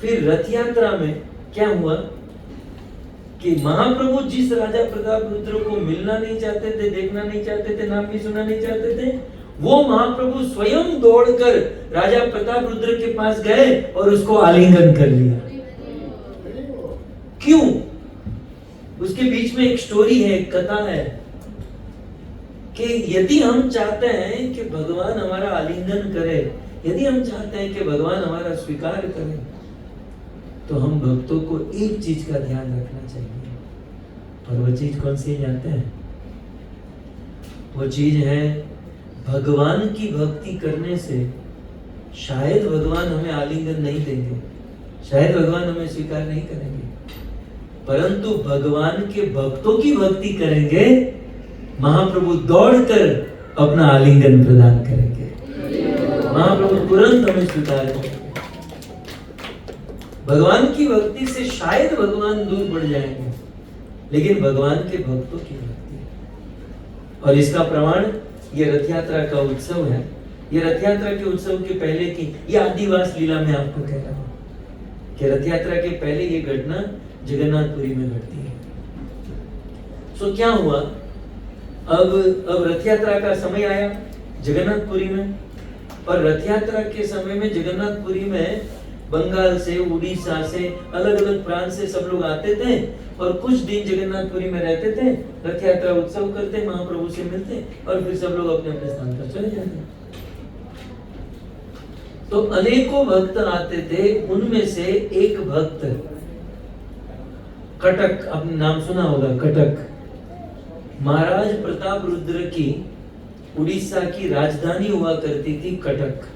Speaker 1: फिर रथ यात्रा में क्या हुआ कि महाप्रभु जिस राजा प्रताप रुद्र को मिलना नहीं चाहते थे, देखना नहीं चाहते थे, नाम भी सुनना नहीं चाहते थे, वो महाप्रभु स्वयं दौड़कर राजा प्रताप रुद्र के पास गए और उसको आलिंगन कर लिया। क्यों? उसके बीच में एक स्टोरी है, एक कथा है कि यदि हम चाहते हैं कि भगवान हमारा आलिंगन करे, यदि हम चाहते हैं कि भगवान हमारा स्वीकार करे, तो हम भक्तों को एक चीज का ध्यान रखना चाहिए, और वो चीज कौन सी जानते हैं? वो चीज है भगवान की भक्ति करने से शायद भगवान हमें आलिंगन नहीं देंगे, शायद भगवान हमें स्वीकार नहीं करेंगे, परंतु भगवान के भक्तों की भक्ति करेंगे, महाप्रभु दौड़कर अपना आलिंगन प्रदान करेंगे, महाप्रभु तुरंत हमें स्वीकार करेंगे। भगवान की भक्ति से शायद भगवान दूर बढ़ जाएंगे, लेकिन भगवान के भक्तों की भक्ति, और इसका प्रमाण ये रथ यात्रा का उत्सव है। ये रथ यात्रा के उत्सव के पहले की, ये आदिवास लीला में आपको कह रहा हूं कि रथ यात्रा के पहले ये घटना जगन्नाथपुरी में घटती है। सो क्या हुआ, अब रथ यात्रा का समय आया जगन्नाथपुरी में, और रथ यात्रा के समय में जगन्नाथपुरी में बंगाल से, उड़ीसा से, अलग अलग प्रांत से सब लोग आते थे और कुछ दिन जगन्नाथपुरी में रहते थे, रथ यात्रा उत्सव करते, महाप्रभु से मिलते और फिर सब लोग अपने अपने स्थान पर चले जाते। तो अनेकों भक्त आते थे, उनमें से एक भक्त कटक, आपने नाम सुना होगा, कटक, महाराज प्रताप रुद्र की उड़ीसा की राजधानी हुआ करती थी कटक,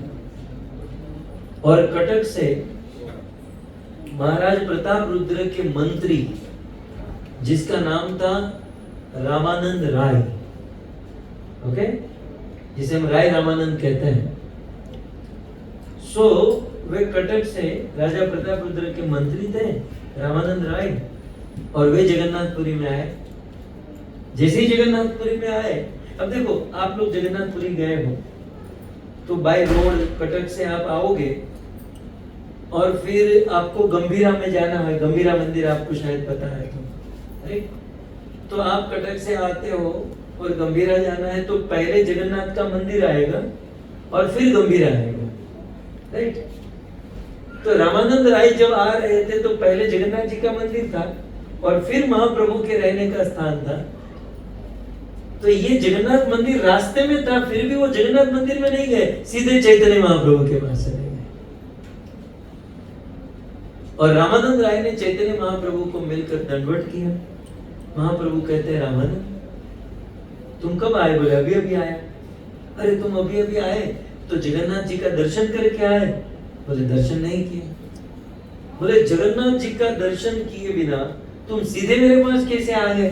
Speaker 1: और कटक से महाराज प्रताप रुद्र के मंत्री, जिसका नाम था रामानंद राय, ओके, जिसे हम राय रामानंद कहते हैं, सो वे कटक से राजा प्रताप रुद्र के मंत्री थे रामानंद राय, और वे जगन्नाथपुरी में आए। जैसे ही जगन्नाथपुरी में आए, अब देखो आप लोग जगन्नाथपुरी गए हो तो बाय रोड कटक से आप आओगे और फिर आपको गंभीरा में जाना है, गंभीरा मंदिर आपको शायद पता है, तो आप कटक से आते हो और गंभीरा जाना है, तो पहले जगन्नाथ का मंदिर आएगा और फिर गंभीरा आएगा, राइट? तो रामानंद राय जब आ रहे थे तो पहले जगन्नाथ जी का मंदिर था और फिर महाप्रभु के रहने का स्थान था। तो ये जगन्नाथ मंदिर रास्ते में था, फिर भी वो जगन्नाथ मंदिर में नहीं गए, सीधे चैतन्य महाप्रभु के पास चले गए। और रामानंद राय ने चैतन्य महाप्रभु को मिलकर दंडवत किया। महाप्रभु कहते हैं रामानंद तुम कब आए? बोले अभी अभी आया। अरे तुम अभी अभी आए तो जगन्नाथ जी का दर्शन करके आए? बोले दर्शन नहीं किए। बोले जगन्नाथ जी का दर्शन किए बिना तुम सीधे मेरे पास कैसे आ गए?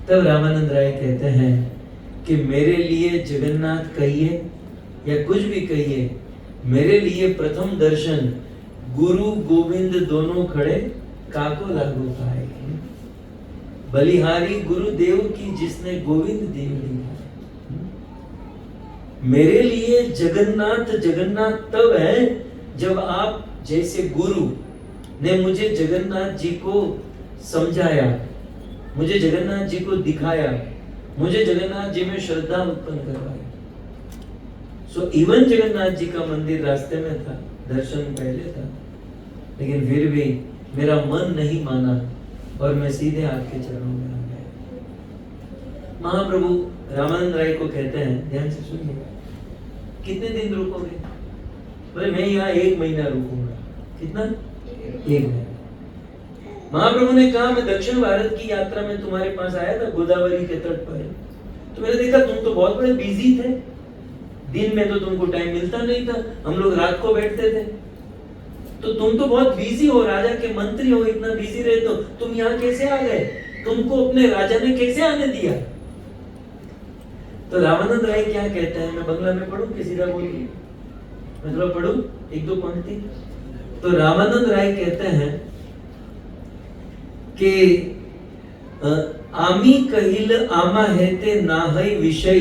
Speaker 1: तब रामानंद राय कहते हैं कि मेरे लिए जगन्नाथ कहिए या कुछ भी कहिए, मेरे लिए प्रथम दर्शन गुरु गोविंद दोनों खड़े काको लागू पाएंगे। बलिहारी गुरुदेव की जिसने गोविंद देव लिखा। मेरे लिए जगन्नाथ जगन्नाथ तब है जब आप जैसे गुरु ने मुझे जगन्नाथ जी को समझाया, मुझे जगन्नाथ जी को दिखाया, मुझे जगन्नाथ जी में श्रद्धा उत्पन्न करवाई। सो इवन जगन्नाथ जी का मंदिर रास्ते में था, दर्शन पहले था, लेकिन फिर भी मेरा मन नहीं माना और मैं सीधे आपके चरणों में आ गया। महाप्रभु रामानंद राय को कहते हैं, ध्यान से सुनिए, कितने दिन रुकोगे? बोले मैं यहाँ 1 महीना रुकूंगा। कितना? 1 महीना। महाप्रभु ने कहा मैं दक्षिण भारत की यात्रा में तुम्हारे पास आया था, गोदावरी के तट पर, तो मैंने देखा तुम तो बहुत बड़े बिजी थे, दिन में तो तुमको टाइम मिलता नहीं था, हम लोग रात को बैठते थे, तो तुम तो बहुत बिजी हो, राजा के मंत्री हो, इतना बिजी रहे तो तुम यहाँ कैसे आ गए? तुमको अपने राजा ने कैसे आने दिया? तो रामानंद राय क्या कहते हैं, मैं बंगला में पढ़ूं कि सीधा बोलिए? मैं थोड़ा पढ़ूं 1-2 पंक्ति। तो रामानंद राय कहते हैं कि आमी कहिल आमा हेते नाहई विषय,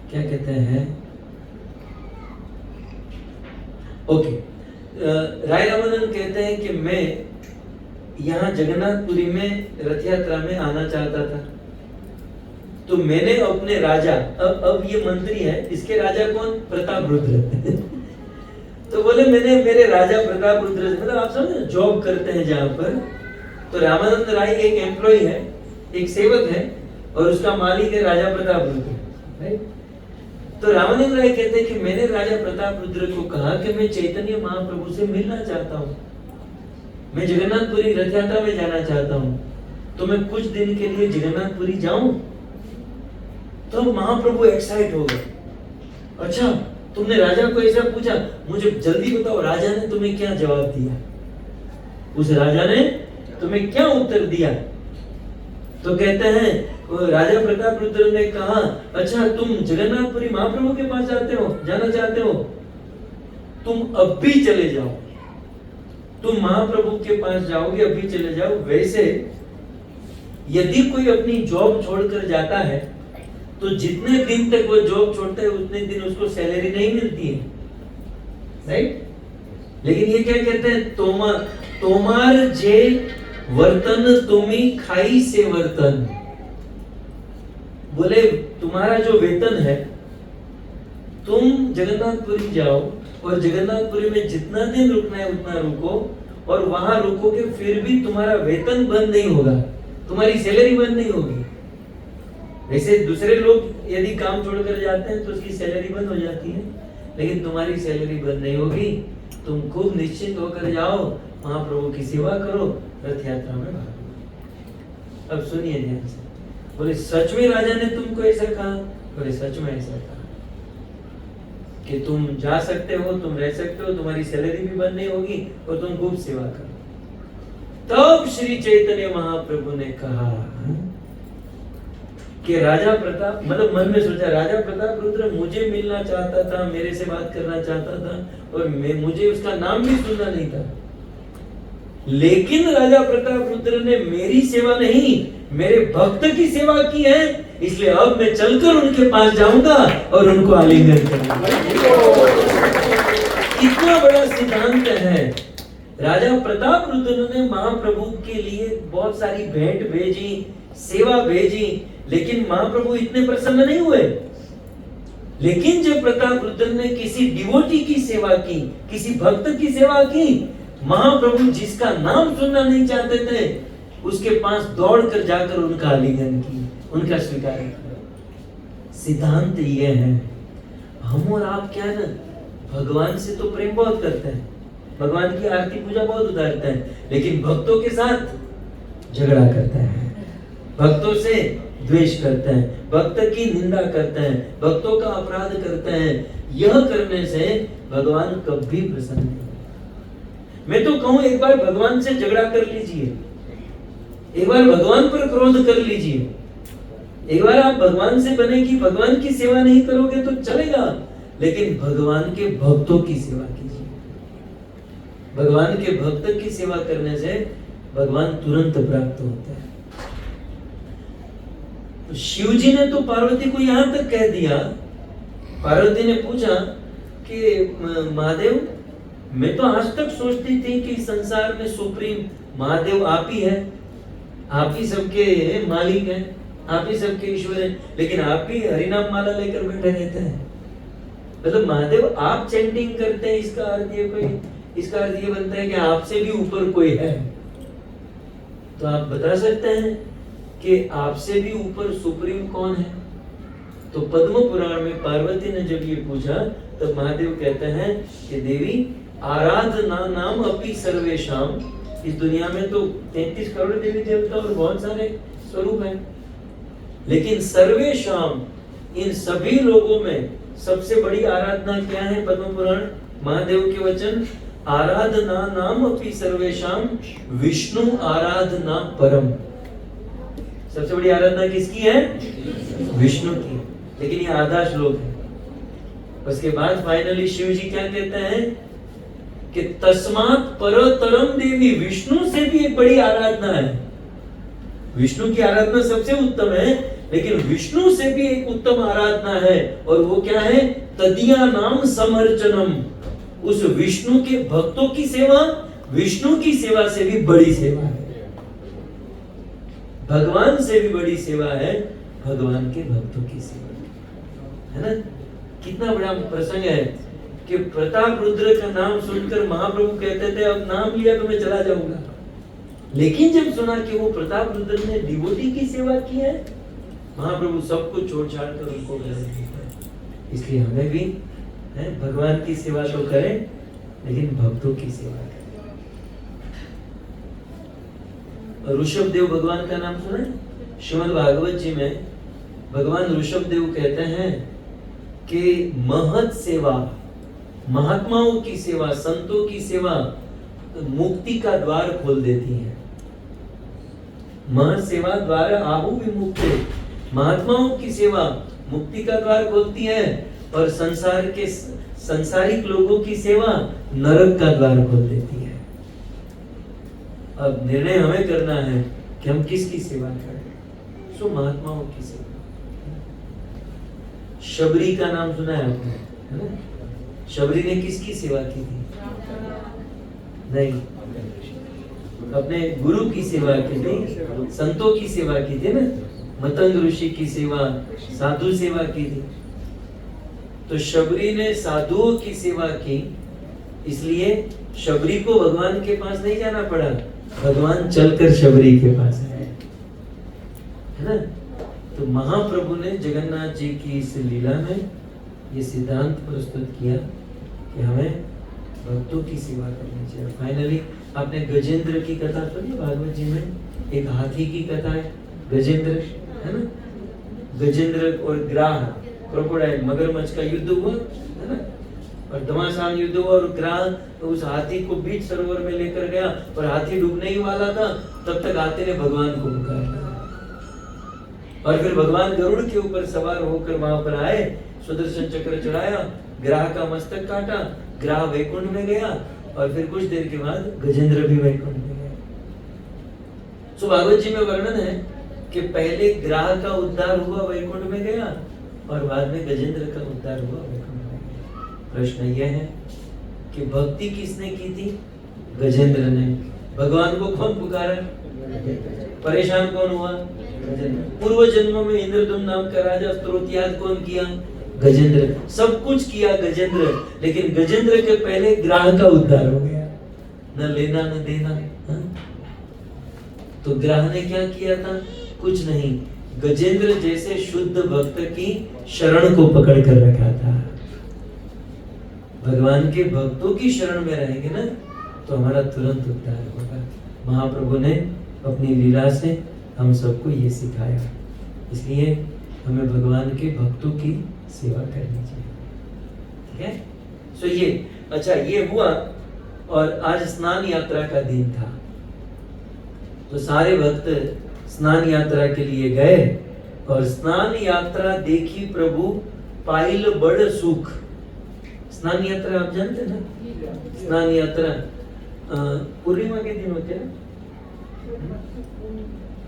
Speaker 1: क्या कहते हैं, ओके, राय रामानंद कहते हैं कि मैं यहाँ जगन्नाथपुरी में रथ यात्रा में आना चाहता था, तो मैंने अपने राजा, अब ये मंत्री है, इसके राजा कौन? प्रताप रुद्र तो बोले मैंने मेरे राजा प्रताप रुद्र, मतलब आप समझे जॉब करते हैं जहाँ पर, तो रामानंद राय एक एम्प्लॉय है, एक सेवक है, और उसका मालिक है राजा प्रताप रुद्र, राइट? तो रामानंद राय कहते हैं कि मैंने राजा प्रताप रुद्र को कहा कि मैं चैतन्य महाप्रभु से मिलना चाहता हूँ, मैं जगन्नाथपुरी रथ यात्रा में जाना चाहता हूँ, तो मैं कुछ दिन के लिए जगन्नाथपुरी जाऊं? तो महाप्रभु एक्साइट हो गए। अच्छा तुमने राजा को ऐसा पूछा, मुझे जल्दी बताओ राजा ने तुम्हें क्या जवाब दिया? उस राजा ने तुम्हें क्या उत्तर दिया? तो कहते हैं राजा प्रताप रुद्र ने कहा, अच्छा तुम जगन्नाथपुरी महाप्रभु के पास जाना चाहते हो, तुम अब भी चले जाओ, तुम महाप्रभु के पास जाओगे, अभी चले जाओ। वैसे यदि कोई अपनी जॉब छोड़कर जाता है तो जितने दिन तक वो जॉब छोड़ता है उतने दिन उसको सैलरी नहीं मिलती है, राइट? लेकिन ये क्या कहते हैं, तोमार जे वर्तन तुम्ही खाई से वर्तन, बोले तुम्हारा जो वेतन है, तुम जगन्नाथपुरी जाओ और जगन्नाथपुरी में जितना दिन रुकना है उतना रुको, और वहां रुकोगे फिर भी तुम्हारा वेतन बंद नहीं होगा, तुम्हारी सैलरी बंद नहीं होगी। वैसे दूसरे लोग यदि काम छोड़कर जाते हैं तो उसकी सैलरी बंद हो जाती है, लेकिन तुम्हारी सैलरी बंद नहीं होगी, तुम खूब निश्चिंत होकर जाओ, महाप्रभु की सेवा करो, रथ यात्रा में भागो। अब सुनिए ध्यान से, बोले सच में राजा ने तुमको ऐसा कहा? बोले सच में ऐसा कहा कि तुम जा सकते हो, तुम रह सकते हो, तुम्हारी सैलरी भी बंद नहीं होगी और तुम खूब सेवा करो। तब श्री चैतन्य महाप्रभु ने कहा कि राजा प्रताप, मतलब मन में सोचा राजा प्रताप रुद्र मुझे मिलना चाहता था, मेरे से बात करना चाहता था, और मुझे उसका नाम भी सुनना नहीं था, लेकिन राजा प्रताप रुद्र ने मेरी सेवा नहीं मेरे भक्त की सेवा की है, इसलिए अब मैं चलकर उनके पास जाऊंगा और उनको आलिंगन करूंगा। कितना बड़ा सिद्धांत है। राजा प्रताप रुद्र ने महाप्रभु के लिए बहुत सारी भेंट भेजी, सेवा भेजी, लेकिन महाप्रभु इतने प्रसन्न नहीं हुए। लेकिन जब प्रताप रुद्र ने किसी डिवोटी की सेवा की, किसी भक्त की सेवा की, महाप्रभु जिसका नाम सुनना नहीं चाहते थे उसके पास दौड़कर जाकर उनका आलिंगन की, उनका स्वीकार किया। सिद्धांत यह है, हम और आप क्या है ना, भगवान से तो प्रेम बहुत करते हैं, भगवान की आरती पूजा बहुत उतारते हैं, लेकिन भक्तों के साथ झगड़ा करते हैं, भक्तों से द्वेष करते हैं, भक्त की निंदा करते हैं, भक्तों का अपराध करते हैं। यह करने से भगवान कभी प्रसन्न नहीं होंगे। मैं तो कहूं एक बार भगवान से झगड़ा कर लीजिए, एक बार भगवान पर क्रोध कर लीजिए, एक बार आप भगवान से बने कि भगवान की सेवा नहीं करोगे तो चलेगा, लेकिन भगवान के भक्तों की सेवा कीजिए। भगवान के भक्त की सेवा करने से भगवान तुरंत प्राप्त होते हैं। तो शिव जी ने तो पार्वती को यहां तक कह दिया, पार्वती ने पूछा कि महादेव, मैं तो आज तक सोचती थी कि संसार में सुप्रीम महादेव आप ही है, आप ही सबके मालिक हैं, आप ही सबके ईश्वर हैं, लेकिन आप भी हरिनाम माला लेकर बैठे रहते हैं। मतलब महादेव आप चैंटिंग करते हैं, इसका अर्थ ये बनता है कि आपसे भी ऊपर कोई है। तो आप बता सकते हैं कि आपसे भी ऊपर सुप्रीम कौन है? तो पद्म पुराण में पार्वती ने जब ये पूछा तब महादेव कहते हैं कि देवी आराधना नाम अपि सर्वेशाम, इस दुनिया में तो 33 करोड़ देवी देवता और बहुत सारे स्वरूप हैं, लेकिन सर्वेशाम, इन सभी लोगों में सबसे बड़ी आराधना क्या है? पद्म पुराण महादेव के वचन, आराधना नाम अपि सर्वेशाम विष्णु आराधना परम। सबसे बड़ी आराधना किसकी है? विष्णु की। लेकिन ये आधा श्लोक है। उसके बाद फाइनली शिव जी क्या कहते हैं कि तस्मात् परतरम देवी, विष्णु से भी एक बड़ी आराधना है। विष्णु की आराधना सबसे उत्तम है, लेकिन विष्णु से भी एक उत्तम आराधना है, और वो क्या है? तदिया नाम समर्चनम। उस विष्णु के भक्तों की सेवा विष्णु की सेवा से भी बड़ी सेवा है, भगवान से भी बड़ी सेवा है भगवान के भक्तों की सेवा, है ना? कितना बड़ा प्रसंग है कि प्रताप रुद्र का नाम सुनकर महाप्रभु कहते थे अब नाम लिया तो मैं चला जाऊंगा, लेकिन जब सुना कि वो प्रताप रुद्र ने डिवोटी की सेवा की है, महाप्रभु सब कुछ छोड़ छाड़ कर उनको ग्रहण किया। इसलिए हमें भी भगवान की सेवा तो करें, लेकिन भक्तों की सेवा करें। ऋषभ देव भगवान का नाम सुना है? श्रीमद् भागवत जी में भगवान ऋषभ देव कहते हैं कि महत सेवा, महात्माओं की सेवा, संतों की सेवा मुक्ति का द्वार खोल देती है। महत सेवा द्वार आहु विमुक्ते, महात्माओं की सेवा मुक्ति का द्वार खोलती है, और संसार के संसारिक लोगों की सेवा नरक का द्वार खोल देती है। अब निर्णय हमें करना है कि हम किसकी सेवा करें। सो महात्माओं की सेवा। शबरी का नाम सुना है आपने, है ना? शबरी ने किसकी सेवा की थी? नहीं, अपने गुरु की सेवा की थी, संतों की सेवा की थी ना, मतंग ऋषि की सेवा, साधु सेवा की थी। तो शबरी ने साधुओं की सेवा की, इसलिए शबरी को भगवान के पास नहीं जाना पड़ा, भगवान चलकर शबरी के पास आए, है ना? तो महाप्रभु ने जगन्नाथ जी की इस लीला में ये सिद्धांत प्रस्तुत किया कि हमें भक्तों की सेवा करनी चाहिए। फाइनली आपने गजेंद्र की कथा सुनी भागवत जी में? एक हाथी की कथा है, गजेंद्र, है ना? गजेंद्र और ग्राह, क्रोकोडाइल, मगरमच्छ का युद्ध हुआ, है ना? और घमासान युद्ध हुआ, और ग्राह उस हाथी को बीच सरोवर में लेकर गया, और हाथी डूबने ही वाला था, तब तक हाथी ने भगवान को पुकारा, और फिर भगवान गरुड़ के ऊपर सवार होकर वहां पर आए, सुदर्शन चक्र चढ़ाया, ग्राह का मस्तक काटा, ग्राह वैकुंठ में गया, और फिर कुछ देर के बाद गजेंद्र भी वैकुंठ में गया। सो भागवत जी में वर्णन है कि पहले ग्राह का उद्धार हुआ, वैकुंठ में गया, और बाद में गजेंद्र का उद्धार हुआ, वैकुंठ में गया। प्रश्न यह है कि भक्ति किसने की थी? गजेंद्र ने। भगवान को कौन पुकारा? परेशान कौन हुआ? पूर्व जन्मों में इंद्रदुम्न नाम का राजा स्तोत्रयाद कौन किया? गजेंद्र। सब कुछ किया गजेंद्र, लेकिन गजेंद्र के पहले ग्राह का उद्धार हो गया, न लेना न देना। हा? तो ग्राह ने क्या किया था? कुछ नहीं, गजेंद्र जैसे शुद्ध भक्त की शरण को पकड़ कर रखा था। भगवान के भक्तों की शरण में रहेंगे ना तो हमारा तुरंत उद्धार होगा। महाप्रभु ने अपनी लीला से हम सबको ये सिखाया, इसलिए हमें भगवान के भक्तों की सेवा करनी चाहिए। ठीक है, सो ये अच्छा ये हुआ। और आज स्नान यात्रा का दिन था, तो सारे भक्त स्नान यात्रा के लिए गए और स्नान यात्रा देखी प्रभु पाइल बड़ सुख। स्नान यात्रा आप जानते हैं ना, स्नान यात्रा पूर्णिमा के दिन होते हैं।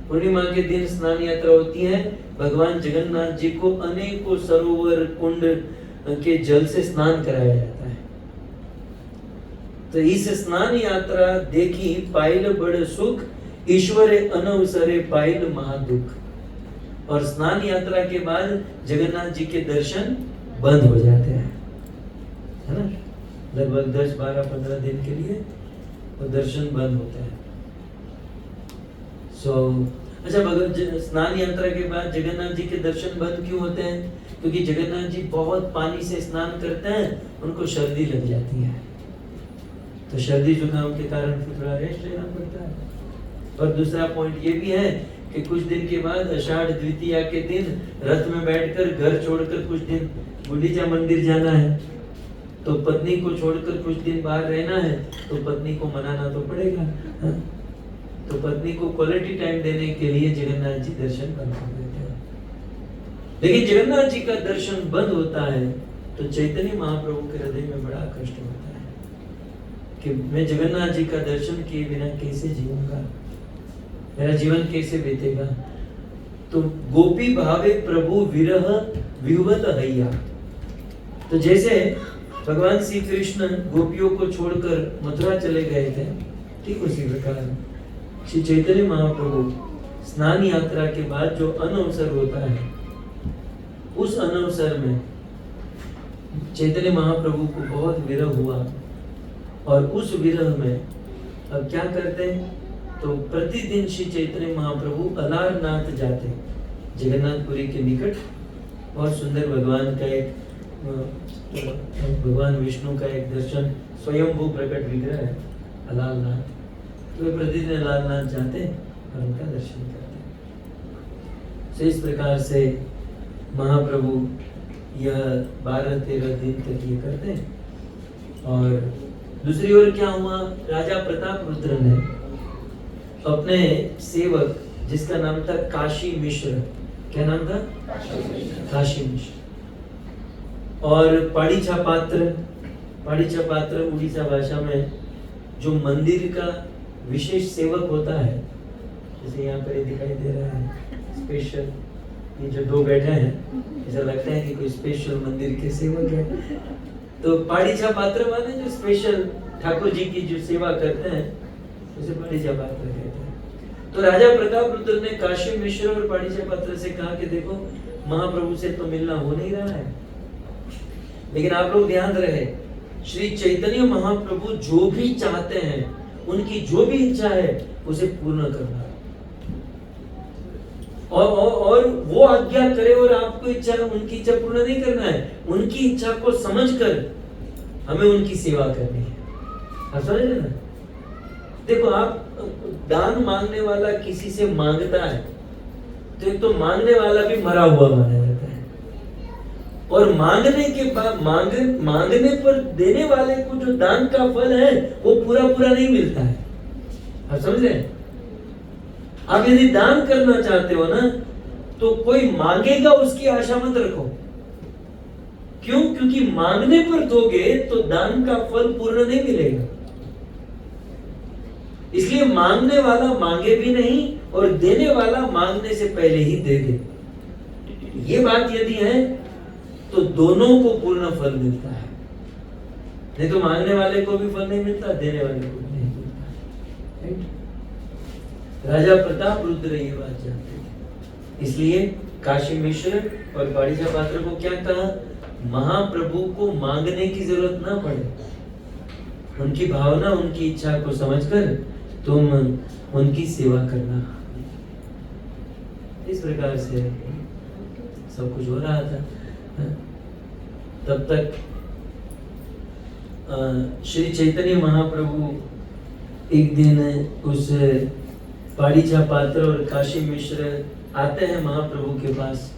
Speaker 1: पूर्णिमा के दिन स्नान यात्रा होती है। भगवान जगन्नाथ जी को अनेकों सरोवर कुंड के जल से स्नान कराया जाता है। तो इस स्नान यात्रा देखी पाइल बड़ सुख, ईश्वर अनवसरे पाइल महादुख। और स्नान यात्रा के बाद जगन्नाथ जी के दर्शन बंद हो जाते हैं, है ना, लगभग 10, 12, 15 दिन के लिए वो दर्शन बंद होता है। अच्छा, स्नान यात्रा के बाद जगन्नाथ जी के दर्शन बंद क्यों होते हैं? क्योंकि जगन्नाथ जी बहुत पानी से स्नान करते हैं, उनको सर्दी लग जाती है, तो सर्दी जुकाम के कारण फिर थोड़ा रेस्ट लेना पड़ता है। और दूसरा पॉइंट ये भी है कि कुछ दिन के बाद आषाढ़ द्वितीया के दिन रथ में बैठकर घर छोड़कर कुछ दिन गुंडीचा मंदिर जाना है, तो पत्नी को छोड़कर कुछ दिन बाहर रहना है, तो पत्नी को मनाना तो पड़ेगा। हाँ? तो पत्नी को क्वालिटी टाइम देने के लिए जगन्नाथ जी दर्शन बंद कर देते हैं। लेकिन जगन्नाथ जी का दर्शन बंद होता है तो चैतन्य महाप्रभु के हृदय में बड़ा कष्ट होता है कि मैं जगन्नाथ जी का दर्शन किए बिना कैसे जीऊंगा, मेरा जीवन कैसे बीतेगा। तो गोपी भावे प्रभु विरह विह्वल हैया। तो जैसे भगवान श्री कृष्ण गोपियों को छोड़कर मथुरा चले गए थे, ठीक उसी प्रकार श्री चैतन्य महाप्रभु स्नान यात्रा के बाद जो अनवसर होता है, उस अनवसर में चैतन्य महाप्रभु को बहुत विरह हुआ। और उस विरह में अब क्या करते हैं, तो प्रतिदिन श्री चैतन्य महाप्रभु अलारनाथ जाते, जगन्नाथपुरी के निकट। बहुत सुंदर भगवान का एक भगवान विष्णु का एक दर्शन, स्वयंभू प्रकट विग्रह है अलारनाथ, तो वे प्रतिदिन अलारनाथ जाते और उनका दर्शन करते। तो इस प्रकार से महाप्रभु यह 12-13 दिन तक ये करते हैं। और दूसरी ओर क्या हुआ, राजा प्रताप रुद्र ने अपने सेवक जिसका नाम था काशी मिश्र, क्या नाम था, काशी मिश्र, और पाड़ीछा पात्र उड़ीसा भाषा में जो मंदिर का विशेष सेवक होता है, जैसे यहाँ पर ये दिखाई दे रहा है स्पेशल, ये जो दो बैठे हैं ऐसा लगता है कि कोई स्पेशल मंदिर के सेवक है। तो पाड़ीछा पात्र माने जो स्पेशल ठाकुर जी की जो सेवा करते हैं उसे पाड़ीछा पात्र कहते हैं। तो राजा प्रताप रुद्र ने काशी मिश्र और पाड़ीछा पात्र से कहा कि देखो महाप्रभु से तो मिलना हो नहीं रहा है, लेकिन आप लोग ध्यान रहे, श्री चैतन्य महाप्रभु जो भी चाहते हैं, उनकी जो भी इच्छा है उसे पूर्ण करना, और वो आज्ञा करे और आपको इच्छा, उनकी इच्छा पूर्ण नहीं करना है, उनकी इच्छा को समझकर हमें उनकी सेवा करनी है। आप समझ रहे ना? देखो, आप दान मांगने वाला किसी से मांगता है तो एक तो मांगने वाला भी मरा हुआ माना जाता है, और मांगने के बाद मांगने पर देने वाले को जो दान का फल है वो पूरा नहीं मिलता है। आप समझ रहे हैं? आप यदि दान करना चाहते हो ना, तो कोई मांगेगा उसकी आशा मत रखो। क्यों? क्योंकि मांगने पर दोगे तो दान का फल पूर्ण नहीं मिलेगा। इसलिए मांगने वाला मांगे भी नहीं और देने वाला मांगने से पहले ही दे दे। ये बात यदि है तो दोनों को पूर्ण फल मिलता है, नहीं तो मांगने वाले को भी फल नहीं मिलता, देने वाले को भी नहीं मिलता। राजा प्रताप रुद्र ये बात जानते थे, इसलिए काशी मिश्र और पाड़ीछा पात्र को क्या कहा, महाप्रभु को मांगने की जरूरत ना पड़े, उनकी भावना उनकी इच्छा को समझकर तुम उनकी सेवा करना। इस प्रकार से सब कुछ हो रहा था। तब तक श्री चैतन्य महाप्रभु एक दिन उस पाड़ीचा पात्र और काशी मिश्र आते हैं महाप्रभु के पास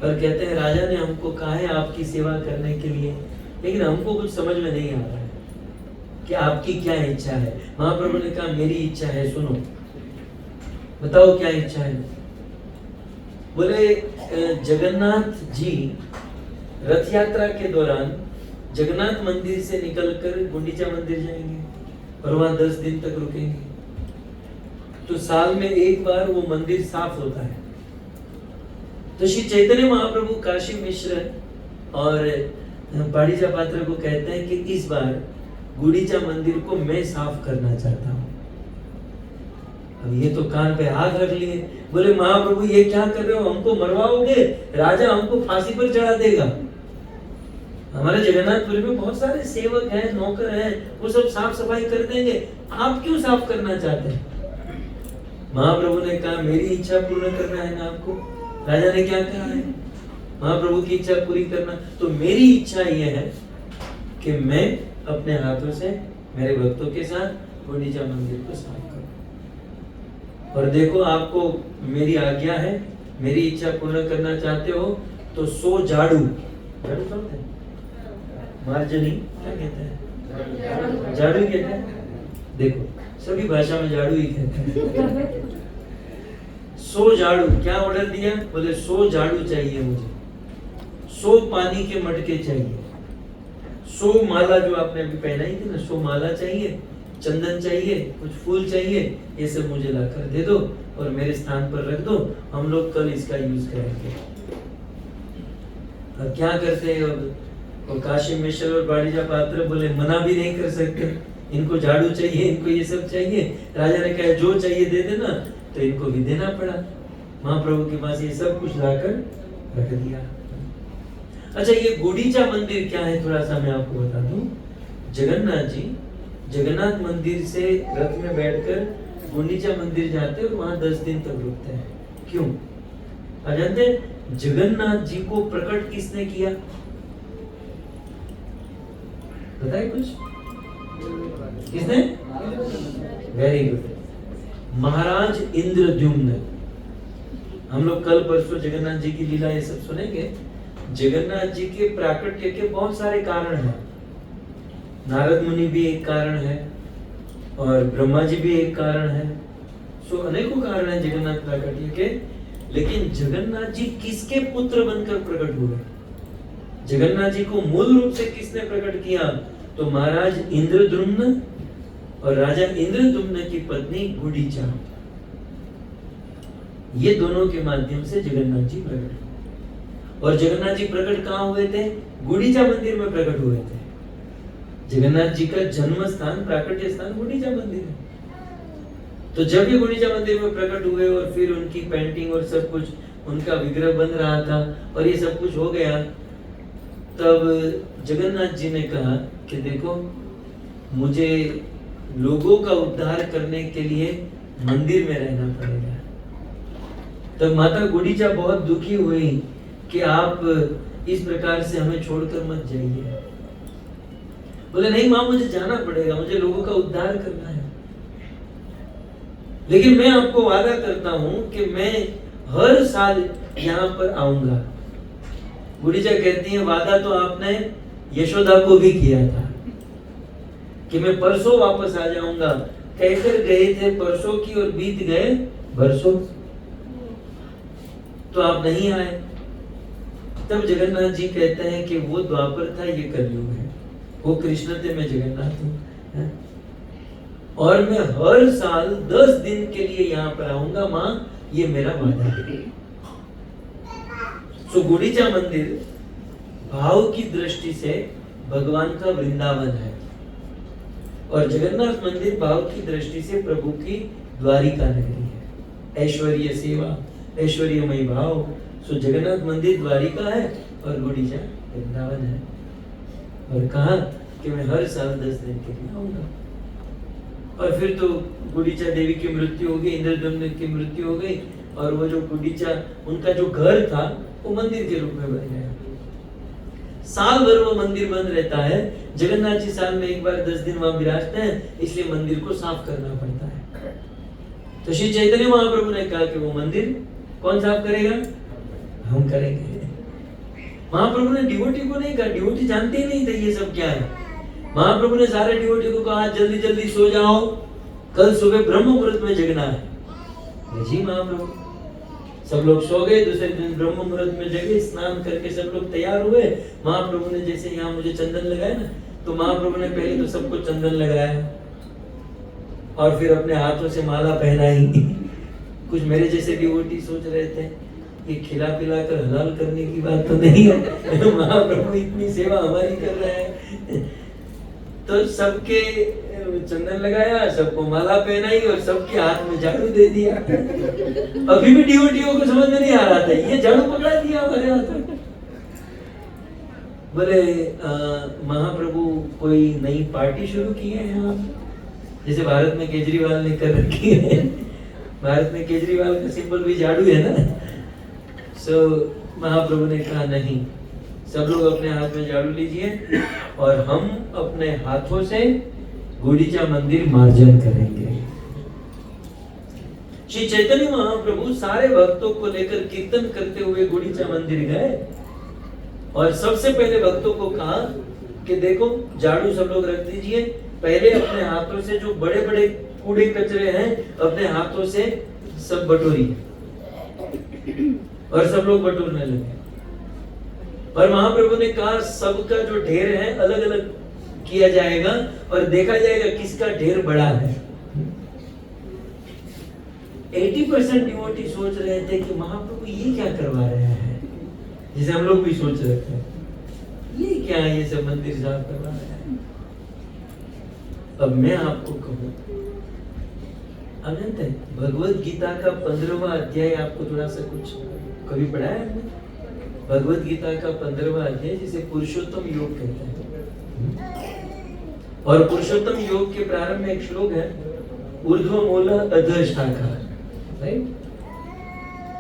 Speaker 1: और कहते हैं राजा ने हमको कहा है आपकी सेवा करने के लिए, लेकिन हमको कुछ समझ में नहीं आ रहा है कि आपकी क्या इच्छा है। महाप्रभु ने कहा मेरी इच्छा है, सुनो बताओ क्या इच्छा है। बोले जगन्नाथ जी रथ यात्रा के दौरान जगन्नाथ मंदिर से निकलकर गुंडीचा मंदिर जाएंगे और वहां 10 दिन तक रुकेंगे। तो साल में एक बार वो मंदिर साफ होता है। तो श्री चैतन्य महाप्रभु काशी मिश्र और पाड़ीचा पात्र को कहते हैं कि इस बार गुंडीचा मंदिर को मैं साफ करना चाहता हूँ। अब ये तो कान पे हाथ रख लिए, बोले महाप्रभु ये क्या कर रहे हो, हमको मरवाओगे, राजा हमको फांसी पर चढ़ा देगा। हमारे जगन्नाथपुरी में बहुत सारे सेवक हैं, नौकर हैं, वो सब साफ सफाई कर देंगे, आप क्यों साफ करना चाहते हैं। महाप्रभु ने कहा मेरी इच्छा पूर्ण करना है ना आपको। राजा ने क्या कहा है, महाप्रभु की इच्छा पूरी करना। तो मेरी इच्छा यह है कि मैं अपने हाथों से मेरे भक्तों के साथ गुंडीचा मंदिर को साफ करूं। और देखो आपको मेरी आज्ञा है, मेरी इच्छा पूर्ण करना चाहते हो तो 100 झाड़ू कहते हैं, मार्जनी क्या कहते हैं, झाड़ू कहते हैं। देखो सभी भाषा में झाड़ू ही कहते हैं। 100 झाड़ू क्या ऑर्डर दिया, बोले 100 झाड़ू चाहिए मुझे, 100 पानी के मटके चाहिए, 100 माला जो आपने अभी पहनाई थी ना, 100 माला चाहिए, चंदन चाहिए, कुछ फूल चाहिए, ये सब मुझे लाकर दे दो और मेरे स्थान पर रख दो, हम लोग कल इसका यूज करेंगे। अब क्या करते हैं अब, और काशी मिश्र और पाड़ीचा पात्र बोले मना भी नहीं कर सकते, इनको झाड़ू चाहिए, इनको ये सब चाहिए। राजा ने कहा जो चाहिए दे देना, तो इनको भी देना पड़ा। महाप्रभु के पास ये सब कुछ लाकर रख दिया। अच्छा ये गुंडीचा मंदिर क्या है थोड़ा सा मैं आपको बता दूं। जगन्नाथ जी जगन्नाथ मंदिर से रथ में बैठकर गुंडीचा मंदिर जाते और वहां 10 दिन तक रुकते हैं। क्यों जानते हैं जगन्नाथ जी को प्रकट किसने किया, बताए कुछ, किसने? वेरी गुड, महाराज इंद्रद्युम्न। हम लोग कल परसों जगन्नाथ जी की लीला ये सब सुनेंगे। जगन्नाथ जी के प्राकट्य के बहुत सारे कारण हैं। नारद मुनि भी एक कारण है और ब्रह्मा जी भी एक कारण है। सो अनेकों कारण हैं जगन्नाथ प्राकट्य के। लेकिन जगन्नाथ जी किसके पुत्र बनकर प्रकट हुए, जगन्नाथ जी को मूल रूप से किसने प्रकट किया, तो महाराज इंद्रद्युम्न और राजा इंद्रद्युम्न की पत्नी गुंडीचा, ये दोनों के माध्यम से जगन्नाथ जी प्रकट हुए। और जगन्नाथ जी प्रकट कहाँ हुए थे, गुंडीचा मंदिर में प्रकट हुए थे। जगन्नाथ जी का जन्म स्थान प्राकट्य स्थान गुंडीचा मंदिर है। तो जब ये गुंडीचा मंदिर में प्रकट हुए और फिर उनकी पेंटिंग और सब कुछ, उनका विग्रह बन रहा था और ये सब कुछ हो गया, तब जगन्नाथ जी ने कहा कि देखो मुझे लोगों का उद्धार करने के लिए मंदिर में रहना पड़ेगा। तब माता गुंडीचा बहुत दुखी हुई कि आप इस प्रकार से हमें छोड़कर मत जाइए। बोले नहीं मां मुझे जाना पड़ेगा, मुझे लोगों का उद्धार करना है, लेकिन मैं आपको वादा करता हूं कि मैं हर साल यहाँ पर आऊंगा। गुंडीचा कहती है वादा तो आपने यशोदा को भी किया था कि मैं परसों वापस आ जाऊंगा, कहकर गए थे परसों की और बीत गए बरसों, तो आप नहीं आए। तब जगन्नाथ जी कहते हैं कि वो द्वापर था, ये कलयुग है, वो कृष्ण थे, मैं जगन्नाथ हूँ, और मैं हर साल 10 दिन के लिए यहाँ पर आऊंगा माँ, ये मेरा वादा है। सो गुंडीचा मंदिर भाव की दृष्टि से भगवान का वृंदावन है और जगन्नाथ मंदिर भाव की दृष्टि से प्रभु की द्वारिका नगरी है। ऐश्वर्य सेवा, ऐश्वर्यमय भाव। सो जगन्नाथ मंदिर द्वारिका है और गुंडीचा वृंदावन है। और कहा कि मैं हर साल 10 दिन के लिए आऊंगा। और फिर तो गुंडीचा देवी की मृत्यु हो गई, इंद्रद्युम्न की मृत्यु हो गई और वो जो गुंडीचा उनका जो घर था वो मंदिर के रूप में बन गया। साल भर वो मंदिर बंद रहता है। जगन्नाथ जी साल में एक बार 10 दिन वहां विराजते हैं, इसलिए मंदिर को साफ करना पड़ता है। तो श्री चैतन्य महाप्रभु ने कहा कि वो मंदिर कौन साफ करेगा? हम करेंगे। महाप्रभु ने डिवोटी को नहीं कहा, डिवोटी जानते ही नहीं थे ये सब क्या है। महाप्रभु ने सारे डिवोटी को कहा जल्दी जल्दी सो जाओ, कल सुबह ब्रह्म मुहूर्त में जगना है। जी महाप्रभु, सब लोग सो गए। दूसरे दिन ब्रह्म मुहूर्त में जगे, स्नान करके सब लोग तैयार हुए। महाप्रभु ने जैसे यहाँ मुझे चंदन लगाया ना, तो महाप्रभु ने पहले तो सबको चंदन लगाया और फिर अपने हाथों से माला पहनाई। कुछ मेरे जैसे डिवोटी सोच रहे थे ये खिला पिला कर हलाल करने की बात तो नहीं है, महाप्रभु इतनी सेवा हमारी कर रहे हैं। तो सबके चंदन लगाया, सबको माला पहनाई और सबके हाथ में झाड़ू दे दिया। अभी भी डिवोटियों को समझ में नहीं आ रहा था, ये झाड़ू पकड़ा दिया हमारे हाथ में। बोले महाप्रभु कोई नई पार्टी शुरू की है यहाँ, जैसे भारत में केजरीवाल ने कर रखी है। भारत में केजरीवाल का सिंबल भी झाड़ू है ना। सो महाप्रभु ने कहा नहीं, सब लोग अपने हाथ में झाड़ू लीजिए और हम अपने हाथों से गुंडीचा मंदिर मार्जन करेंगे। श्री चैतन्य महाप्रभु सारे भक्तों को लेकर कीर्तन करते हुए गुंडीचा मंदिर गए और सबसे पहले भक्तों को कहा कि देखो झाड़ू सब लोग रख दीजिए, पहले अपने हाथों से जो बड़े बड़े कूड़े कचरे हैं अपने हाथों से सब बटोरिए। और सब लोग बटोरने लगे। और महाप्रभु ने कहा सबका जो ढेर है अलग अलग किया जाएगा और देखा जाएगा किसका ढेर बड़ा है। 80% डिवोटी सोच रहे थे कि महाप्रभु ये क्या करवा रहे हैं, जिसे हम लोग भी सोच रहे थे ये क्या है, ये सब मंदिर साफ करवा रहे हैं। अब मैं आपको कहूं, अनंत है भगवत गीता का 15वां अध्याय, आपको थोड़ा सा कुछ कभी पढ़ा है आपने? भगवत गीता का 15वां अध्याय जिसे पुरुषोत्तम योग कहते हैं। और पुरुषोत्तम योग के प्रारंभ में एक श्लोक है, ऊर्ध्व मूल अधः शाखा, राइट।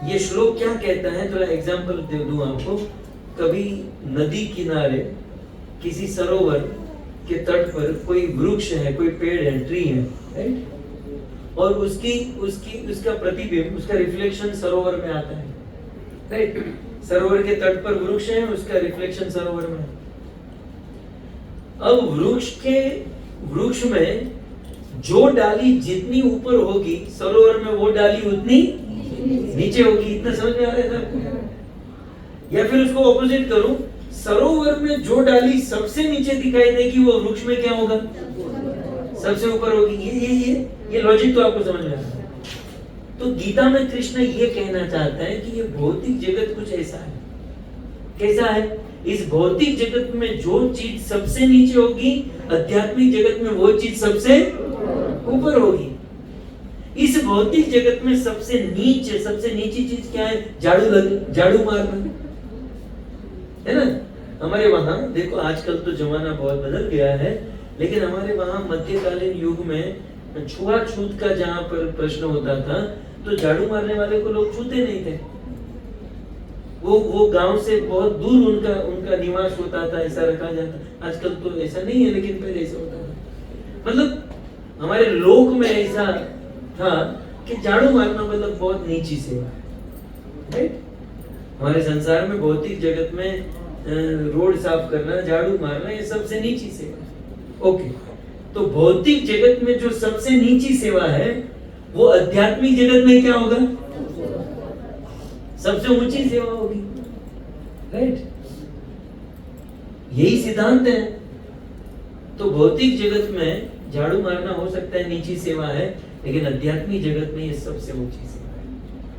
Speaker 1: ये श्लोक क्या कहता है, थोड़ा एग्जांपल दे दूं आपको। कभी नदी किनारे किसी सरोवर के तट पर कोई वृक्ष है, कोई पेड़ है, ट्री है, राइट, और उसका प्रतिबिंब, उसका रिफ्लेक्शन सरोवर में आता है, राइट। सरोवर के तट पर वृक्ष है, उसका रिफ्लेक्शन सरोवर में। अब वृक्ष में जो डाली जितनी ऊपर होगी सरोवर में वो डाली उतनी नीचे होगी। इतना समझ में आ रहा है आपको? या फिर उसको ऑपोजिट करूं, सरोवर में जो डाली सबसे नीचे दिखाई देगी वो वृक्ष में क्या होगा? सबसे ऊपर होगी। ये लॉजिक तो आपको समझ में आ रहा है। तो गीता में कृष्ण ये कहना चाहता है कि ये भौतिक जगत कुछ ऐसा है। कैसा है? इस भौतिक जगत में जो चीज सबसे नीचे होगी, आध्यात्मिक जगत में वो चीज सबसे ऊपर होगी। इस भौतिक जगत में सबसे नीची चीज क्या है? झाड़ू मारना, है ना। हमारे वहां देखो, आजकल तो जमाना बहुत बदल गया है, लेकिन हमारे वहां मध्यकालीन युग में छुआछूत का जहां पर प्रश्न होता था तो झाड़ू मारने वाले को लोग छूते नहीं थे। वो गांव से बहुत दूर उनका निवास होता था, ऐसा रखा जाता। आजकल तो ऐसा नहीं है, लेकिन पहले ऐसा होता था। मतलब हमारे लोक में ऐसा था कि झाड़ू मारना मतलब बहुत नीची सेवा, राइट। हमारे संसार में भौतिक जगत में रोड साफ करना, झाड़ू मारना, ये सबसे नीची सेवा। ओके, तो भौतिक जगत में जो सबसे नीची सेवा है वो आध्यात्मिक जगत में क्या होगा? सबसे ऊंची सेवा होगी, राइट। यही सिद्धांत है। तो भौतिक जगत में झाड़ू मारना हो सकता है नीची सेवा है, लेकिन आध्यात्मिक जगत में ये सबसे ऊंची सेवा है।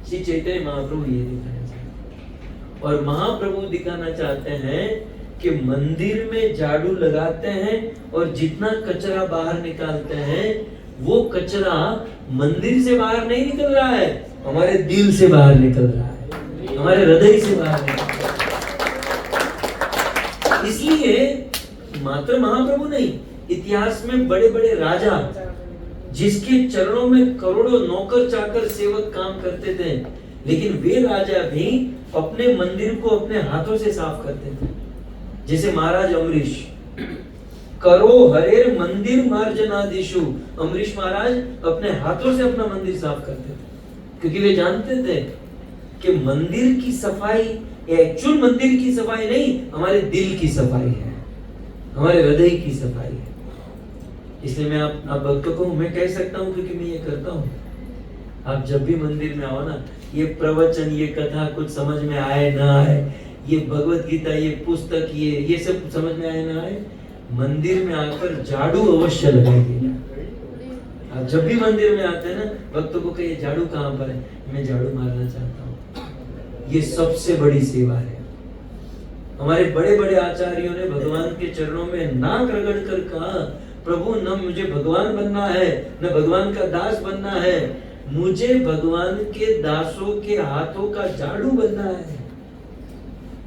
Speaker 1: श्री चैतन्य महाप्रभु ये दिखाना चाहते, और महाप्रभु दिखाना चाहते हैं कि मंदिर में झाड़ू लगाते हैं और जितना कचरा बाहर निकालते हैं वो कचरा मंदिर से बाहर नहीं निकल रहा है, हमारे दिल से बाहर निकल रहा है, हमारे हृदय से बाहर निकल रहा है। इसलिए मात्र महाप्रभु नहीं, इतिहास में बड़े बड़े राजा जिसके चरणों में करोड़ों नौकर चाकर सेवक काम करते थे, लेकिन वे राजा भी अपने मंदिर को अपने हाथों से साफ करते थे। जैसे महाराज अम्बरीश, करो हरेर मंदिर मार्जनादिशु, अम्बरीश महाराज अपने हाथों से अपना मंदिर साफ करते थे, क्योंकि वे जानते थे कि मंदिर की सफाई एक्चुअल मंदिर की सफाई नहीं, हमारे दिल की सफाई है, हमारे हृदय की सफाई है। इसलिए मैं आप भक्तों को मैं कह सकता हूँ, क्योंकि मैं ये करता हूँ। आप जब भी मंदिर में आओ ना, ये प्रवचन, ये कथा कुछ समझ में आए ना आए, ये भगवत गीता, ये पुस्तक, ये सब समझ में आए ना आए, मंदिर में आकर झाड़ू अवश्य लगाइए। आप जब भी मंदिर में आते हैं ना, भक्तों को कहिए झाड़ू कहाँ पर है, मैं झाड़ू मारना चाहता हूँ। ये सबसे बड़ी सेवा है। हमारे बड़े बड़े आचार्यों ने भगवान के चरणों में नाक रगड़ कर कहा, प्रभु न मुझे भगवान बनना है, न भगवान का दास बनना है, मुझे भगवान के दासों के हाथों का झाड़ू बनना है,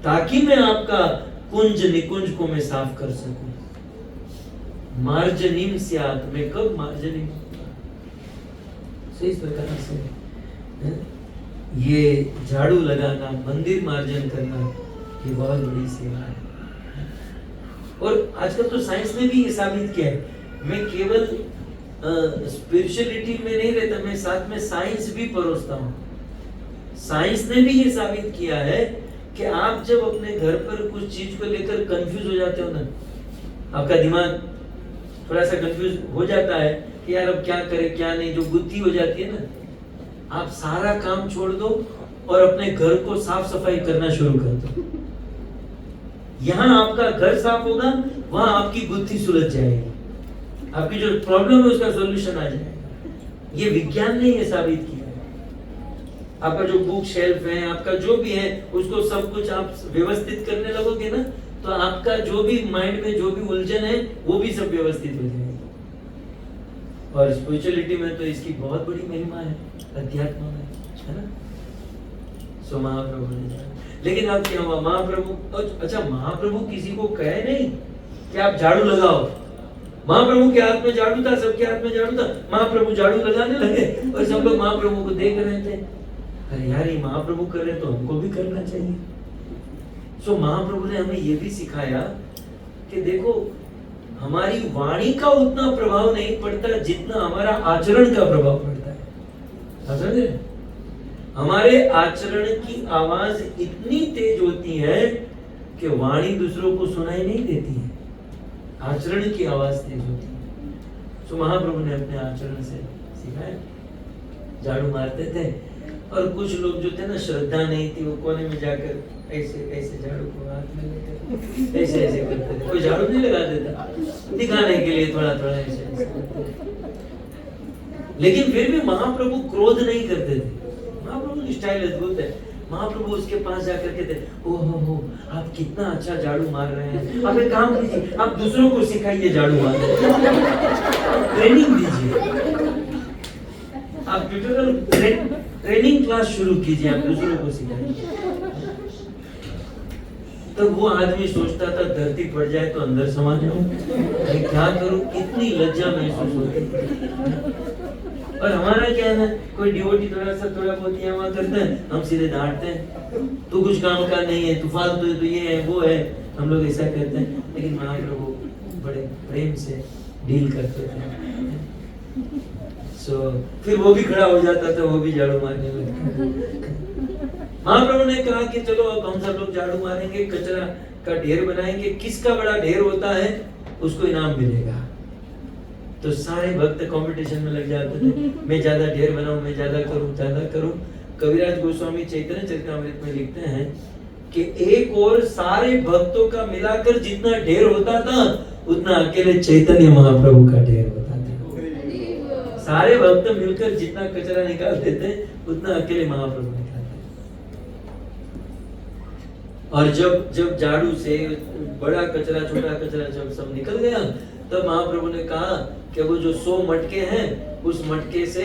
Speaker 1: ताकि मैं आपका कुंज निकुंज को मैं साफ कर सकूं। मार्जनीम स्यात्, मैं कब मार्जनीम इस प्रकार से ये झाड़ू लगाना, मंदिर मार्जन करना, ये बहुत बड़ी सेवा है। और आजकल तो साइंस ने भी ये साबित किया है। मैं केवल स्पिरिचुअलिटी में नहीं रहता, मैं साथ में साइंस भी परोसता हूँ। साइंस ने भी ये साबित किया है कि आप जब अपने घर पर कुछ चीज को लेकर कंफ्यूज हो जाते हो ना, आपका दिमाग थोड़ा सा कंफ्यूज हो जाता है कि यार अब क्या करें क्या नहीं, जो बुद्धि हो जाती है ना, आप सारा काम छोड़ दो और अपने घर को साफ सफाई करना शुरू कर दो। यहाँ आपका घर साफ होगा, वहां आपकी बुद्धि सुलझ जाएगी, आपकी जो प्रॉब्लम है उसका सॉल्यूशन आ जाएगा। ये विज्ञान ने ये साबित किया है। आपका जो बुक शेल्फ है, आपका जो भी है, उसको सब कुछ आप व्यवस्थित करने लगोगे ना, तो आपका जो भी माइंड में जो भी उलझन है वो भी सब व्यवस्थित हो जाएगी। और स्पिरिचुअलिटी में तो इसकी बहुत बड़ी महिमा है, अध्यात्म में, है ना। सो महाप्रभु ने जाना, लेकिन अब क्या हुआ, महाप्रभु, अच्छा महाप्रभु किसी को कहे नहीं कि आप झाड़ू लगाओ। महाप्रभु के हाथ में झाड़ू था, सबके हाथ में झाड़ू था, महाप्रभु झाड़ू लगाने लगे और सब लोग महाप्रभु को देख रहे थे। अरे यार, ये महाप्रभु कर रहे तो हमको भी करना चाहिए। सो महाप्रभु ने हमें ये भी सिखाया कि देखो, हमारी वाणी का उतना प्रभाव नहीं पड़ता जितना हमारा आचरण का प्रभाव पड़ता है। समझ रहे? हमारे आचरण की आवाज इतनी तेज होती है कि वाणी दूसरों को सुनाई नहीं देती है, आचरण की आवाज तेज होती है। तो महाप्रभु ने अपने आचरण से सिखाया। झाड़ू मारते थे और कुछ लोग जो थे ना, श्रद्धा नहीं थी, वो कोने में जाकर ऐसे ऐसे झाड़ू को हाथ में लेकर ऐसे ऐसे करते थे। कोई झाड़ू नहीं लगा देता, दिखाने के लिए थोड़ा थोड़ा ऐसे ऐसे करते थे। लेकिन फिर भी महाप्रभु क्रोध नहीं करते थे। महाप्रभु की स्टाइल अद्भुत है। महाप्रभु उसके पास जाकर कहते, ओहो आप कितना अच्छा झाड़ू मार रहे हैं, आप एक काम कीजिए, आप दूसरों को सिखाइए झाड़ू मारना, ट्रेनिंग दीजिए, आप ट्यूटोरियल ट्रेनिंग क्लास शुरू कीजिए, आप दूसरों को सिखाइए। तो वो आदमी सोचता था धरती पड़ जाए तो अंदर समा जाऊं, मैं क्या करूं, इतनी लज्जा महसूस होती। और हमारा क्या है ना, कोई डिवोटी थोड़ा बहुत यहाँ वहाँ करता है, हम सीधे डांटते हैं, तू कुछ काम का नहीं है, तू फालतू है, तू ये है वो है, हम लोग ऐसा कहते हैं। लेकिन महाप्रभु बड़े प्रेम से डील करते थे। फिर वो भी खड़ा हो जाता था, वो भी झाड़ू मारने लगता। महाप्रभु ने कहा कि चलो अब हम सब लोग झाड़ू मारेंगे, कचरा का ढेर बनाएंगे, किसका बड़ा ढेर होता है उसको इनाम मिलेगा। तो सारे भक्त कंपटीशन में लग जाते थे, मैं ज्यादा ढेर बनाऊं, मैं ज्यादा करूं। कविराज गोस्वामी चैतन्य चरितामृत में लिखते हैं कि एक और सारे भक्तों का मिलाकर जितना ढेर होता था, उतना अकेले चैतन्य महाप्रभु का ढेर होता था। सारे भक्त मिलकर जितना कचरा निकालते थे, उतना अकेले महाप्रभु निकालते। और जब झाड़ू से बड़ा कचरा छोटा कचरा जब सब निकल गया, तब महाप्रभु ने कहा कि वो जो 100 मटके हैं, उस मटके से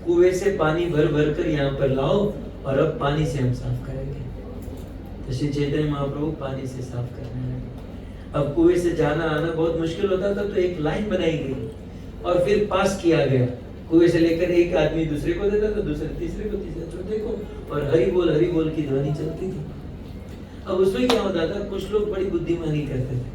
Speaker 1: कुएं से पानी भर भर कर यहाँ पर लाओ और अब पानी से हम साफ करेंगे। तो श्री चैतन्य महाप्रभु पानी से साफ करने लगे। अब कुएं से जाना आना बहुत मुश्किल होता था, तो एक लाइन बनाई गई और फिर पास किया गया। कुएं से लेकर एक आदमी दूसरे को देता था, दूसरे तीसरे को, तीसरे चौथे को, और हरि बोल की ध्वनि चलती थी। अब उसमें क्या होता था, कुछ लोग बड़ी बुद्धिमानी करते थे।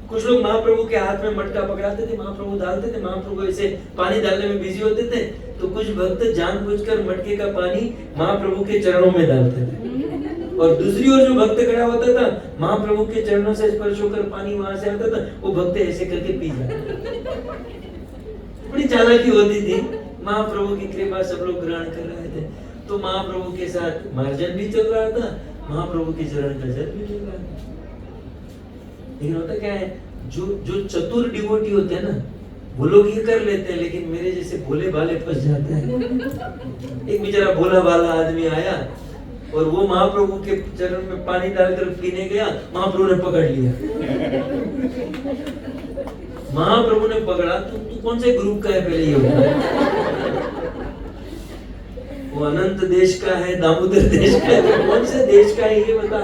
Speaker 1: कुछ लोग महाप्रभु के हाथ में मटका पकड़ाते थे, महाप्रभु डालते थे, महाप्रभु ऐसे पानी डालने में बिजी होते थे, तो कुछ भक्त जानबूझकर मटके का पानी महाप्रभु के चरणों में डालते थे। और दूसरी ओर जो भक्त खड़ा होता था, महाप्रभु के चरणों से स्पर्श होकर पानी वहां से आता था, वो भक्त ऐसे करके पी जाते। बड़ी चालाकी होती थी। महाप्रभु की कृपा सब लोग ग्रहण कर रहे थे, तो महाप्रभु के साथ मार्जन भी चल रहा था, महाप्रभु के चरण का जल भी चल रहा था। लेकिन होता क्या है, जो चतुर डिवोटी होते हैं ना, वो लोग ये कर लेते हैं, लेकिन मेरे जैसे भोले भाले फंस जाते हैं। एक बेचारा भोला भाला आदमी आया और वो महाप्रभु के चरण में पानी डालकर पीने गया, महाप्रभु ने पकड़ लिया। महाप्रभु ने पकड़ा, तू कौन से ग्रुप का है पहले ये बता। वो अनंत देश का है, दामोदर देश का है, कौन से देश का है ये बता।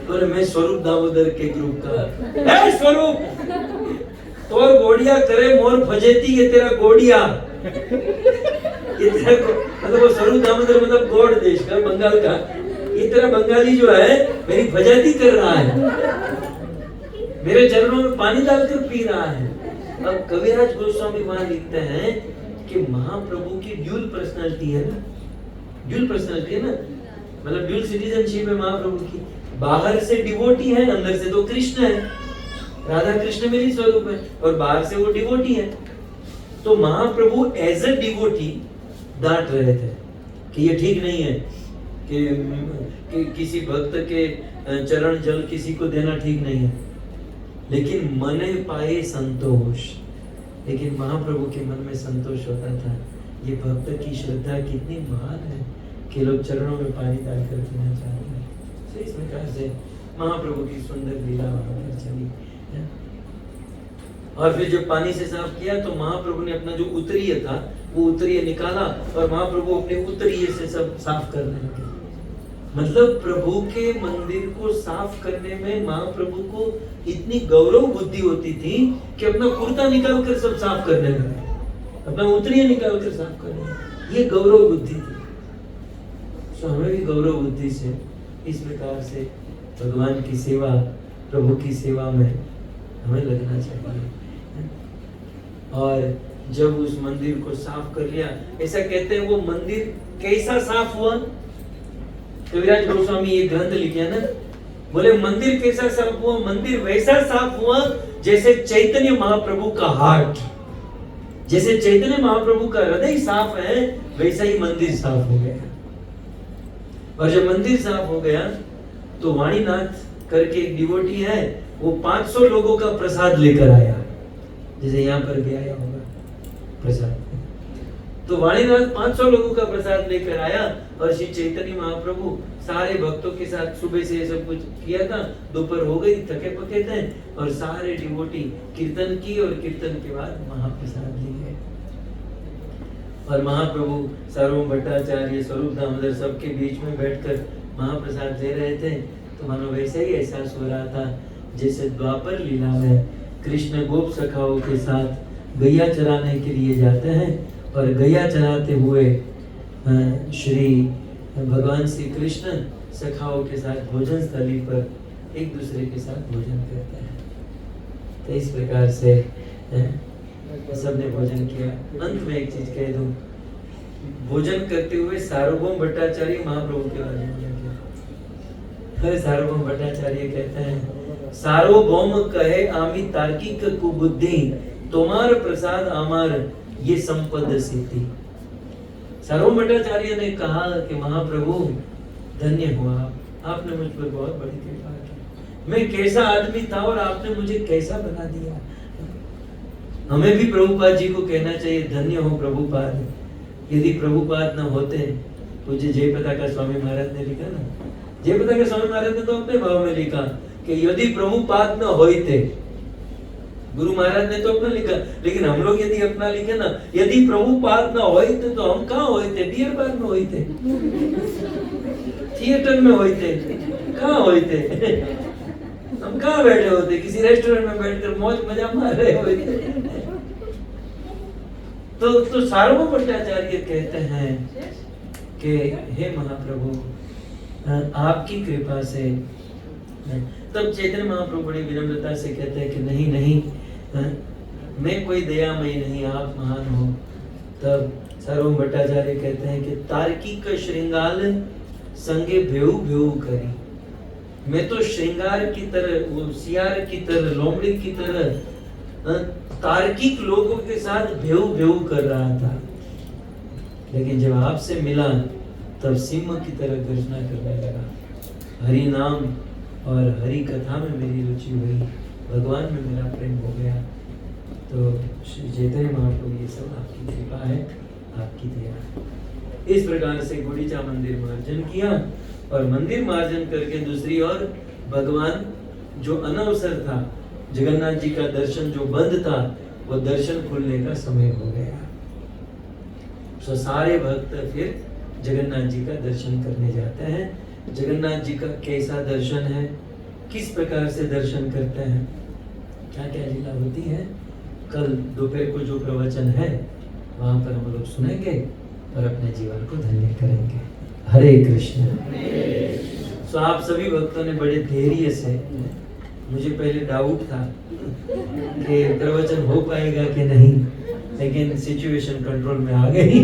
Speaker 1: बोले मैं स्वरूप दामोदर के ग्रुप का। है स्वरूप, तोर गोड़िया करे मोर फजेती, ये तेरा गोड़िया, ये तेरा मतलब वो स्वरूप दामोदर मतलब गौड़ देश का, बंगाल का, ये तेरा बंगाली जो है मेरी फजाती कर रहा है, मेरे चरणों में पानी डालकर पी रहा है। अब कविराज गोस्वामी वहां लिखते हैं कि महाप्रभु की ड्यूल पर्सनालिटी है ना, ड्यूल पर्सनालिटी है ना, मतलब ड्यूल सिटीजनशिप है महाप्रभु की। बाहर से डिवोटी है, अंदर से तो कृष्ण है, राधा कृष्ण में ही स्वरूप है, और बाहर से वो डिवोटी है। तो महाप्रभु एज अ डिवोटी डांट रहे थे कि ये ठीक नहीं है कि किसी भक्त के चरण जल किसी को देना ठीक नहीं है, लेकिन मने पाए संतोष। लेकिन महाप्रभु के मन में संतोष होता था, ये भक्त की श्रद्धा कितनी महान है कि लोग चरणों में पानी डालकर पीना चाहते हैं। तो इस प्रकार से महाप्रभु की सुंदर लीला वहां पर चली। और फिर जब पानी से साफ किया तो महाप्रभु ने अपना जो उत्तरीय था वो उत्तरीय निकाला और महाप्रभु अपने उत्तरीय से सब साफ करने लगे। मतलब प्रभु के मंदिर को साफ करने में महाप्रभु को इतनी गौरव बुद्धि होती थी कि अपना कुर्ता निकाल कर सब साफ करने लगे, अपना उत्तरीय निकाल कर साफ करने लगे। ये गौरव बुद्धि थी। तो हमें भी गौरव बुद्धि से इस प्रकार से भगवान की सेवा, प्रभु की सेवा में हमें लगना चाहिए। और जब उस मंदिर को साफ कर लिया, ऐसा कहते हैं वो मंदिर कैसा साफ हुआ, कविराज गोस्वामी ये ग्रंथ लिखे है ना, बोले मंदिर कैसा साफ हुआ, मंदिर वैसा साफ हुआ जैसे चैतन्य महाप्रभु का हार्ट, जैसे चैतन्य महाप्रभु का हृदय साफ है वैसा ही मंदिर साफ हो गया। और जब मंदिर साफ हो गया तो वाणीनाथ करके एक डिवोटी है, वो 500 लोगों का प्रसाद लेकर आया, जैसे यहाँ पर भी आया होगा प्रसाद। तो वाणीनाथ 500 लोगों का प्रसाद लेकर आया और श्री चैतन्य महाप्रभु सारे भक्तों के साथ सुबह से सब कुछ किया था, दोपहर हो गई, थके पके थे, और सारे डिवोटी कीर्तन की और कीर्तन के बाद महाप्रसाद लिए। और महाप्रभु सार्वभौम भट्टाचार्य, स्वरूप दामोदर सबके बीच में बैठकर महाप्रसाद ले रहे थे। तो मानो वैसे ही एहसास हो रहा था जैसे द्वापर लीला में कृष्ण गोप सखाओं के साथ गैया चराने के लिए जाते हैं और गैया चराते हुए श्री भगवान श्री कृष्ण सखाओं के साथ भोजन स्थली पर एक दूसरे के साथ भोजन करते हैं। तो इस प्रकार से सबने भोजन किया। अंत में एक चीज कह दूं, भोजन करते हुए सार्वभौम भट्टाचार्य महाप्रभु के बारे में क्या, सार्वभौम भट्टाचार्य कहते हैं, सार्वभौम कहे आमी तार्किक कुबुद्धि, तुम्हार प्रसाद आमार ये संपद सिद्धि। सार्वभौम भट्टाचार्य ने कहा कि महाप्रभु धन्य हुआ, आपने मुझ पर बहुत बड़ी कृपा की। मैं कैसा आदमी था और आपने मुझे कैसा बना दिया। हमें भी प्रभुपाद जी को कहना चाहिए, धन्य हो प्रभुपाद। यदि प्रभुपाद न होते, पूज्य जयपताका स्वामी महाराज ने लिखा ना, जयपताका स्वामी महाराज ने तो अपने भाव में लिखा कि यदि प्रभुपाद न होते, गुरु महाराज ने तो अपना लिखा, लेकिन हम लोग यदि अपना लिखे ना, यदि प्रभुपाद न होते तो हम कहाँ होते, डियर पार्क में होते, थिएटर में होते, कहाँ होते, हम कहाँ बैठे होते, किसी रेस्टोरेंट में बैठकर मौज मजा मार रहे होते। तो सार्वभौम भट्टाचार्य कहते हैं कि हे महाप्रभु, आपकी कृपा से। तब चैतन्य महाप्रभु बड़ी विनम्रता से कहते हैं कि नहीं नहीं, मैं कोई दयामय नहीं, आप महान हो। तब सार्वभौम भट्टाचार्य कहते हैं कि तार्किक श्रृंगार संगे भेऊ भेऊ करी। मैं तो श्रृंगार की तरह, वो सियार की तरह, लोमड़ी की तरह तार्किक लोगों के साथ भेऊ भेऊ कर रहा था, लेकिन जब आपसे मिला तब सिंह की तरह गर्जना करने लगा। हरि नाम और हरि कथा में मेरी रुचि हुई, भगवान में मेरा प्रेम हो गया। तो श्री चैतन्य महाप्रभु, ये सब आपकी कृपा है, आपकी दया है। इस प्रकार से गुड़ीचा मंदिर मार्जन किया, और मंदिर मार्जन करके दूसरी ओर भगवान जो अनवसर था, जगन्नाथ जी का दर्शन जो बंद था, वो दर्शन खुलने का समय हो गया। तो सारे भक्त फिर जगन्नाथ जी का दर्शन करने जाते हैं। जगन्नाथ जी का कैसा दर्शन है, किस प्रकार से दर्शन करते हैं, क्या क्या लीला होती है, कल दोपहर को जो प्रवचन है वहां पर हम लोग सुनेंगे और अपने जीवन को धन्य करेंगे। हरे कृष्ण। तो आप सभी भक्तों ने बड़े धैर्य से, मुझे पहले डाउट था कि प्रवचन हो पाएगा कि नहीं, लेकिन सिचुएशन कंट्रोल में आ गई।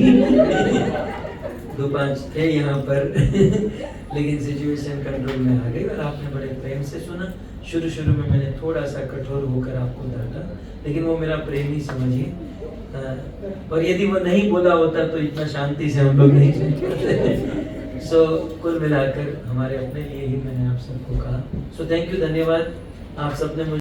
Speaker 1: 2-5 थे यहाँ पर लेकिन सिचुएशन कंट्रोल में आ गई और आपने बड़े प्रेम से सुना। शुरू में मैंने थोड़ा सा कठोर होकर आपको डांटा, लेकिन वो मेरा प्रेम ही समझिए। और यदि वो नहीं बोला होता तो इतना शांति से हम लोग नहीं सुन पाते। सो कुल मिलाकर हमारे अपने लिए ही मैंने आप सबको कहा। सो थैंक यू, धन्यवाद। आप सबने मुझे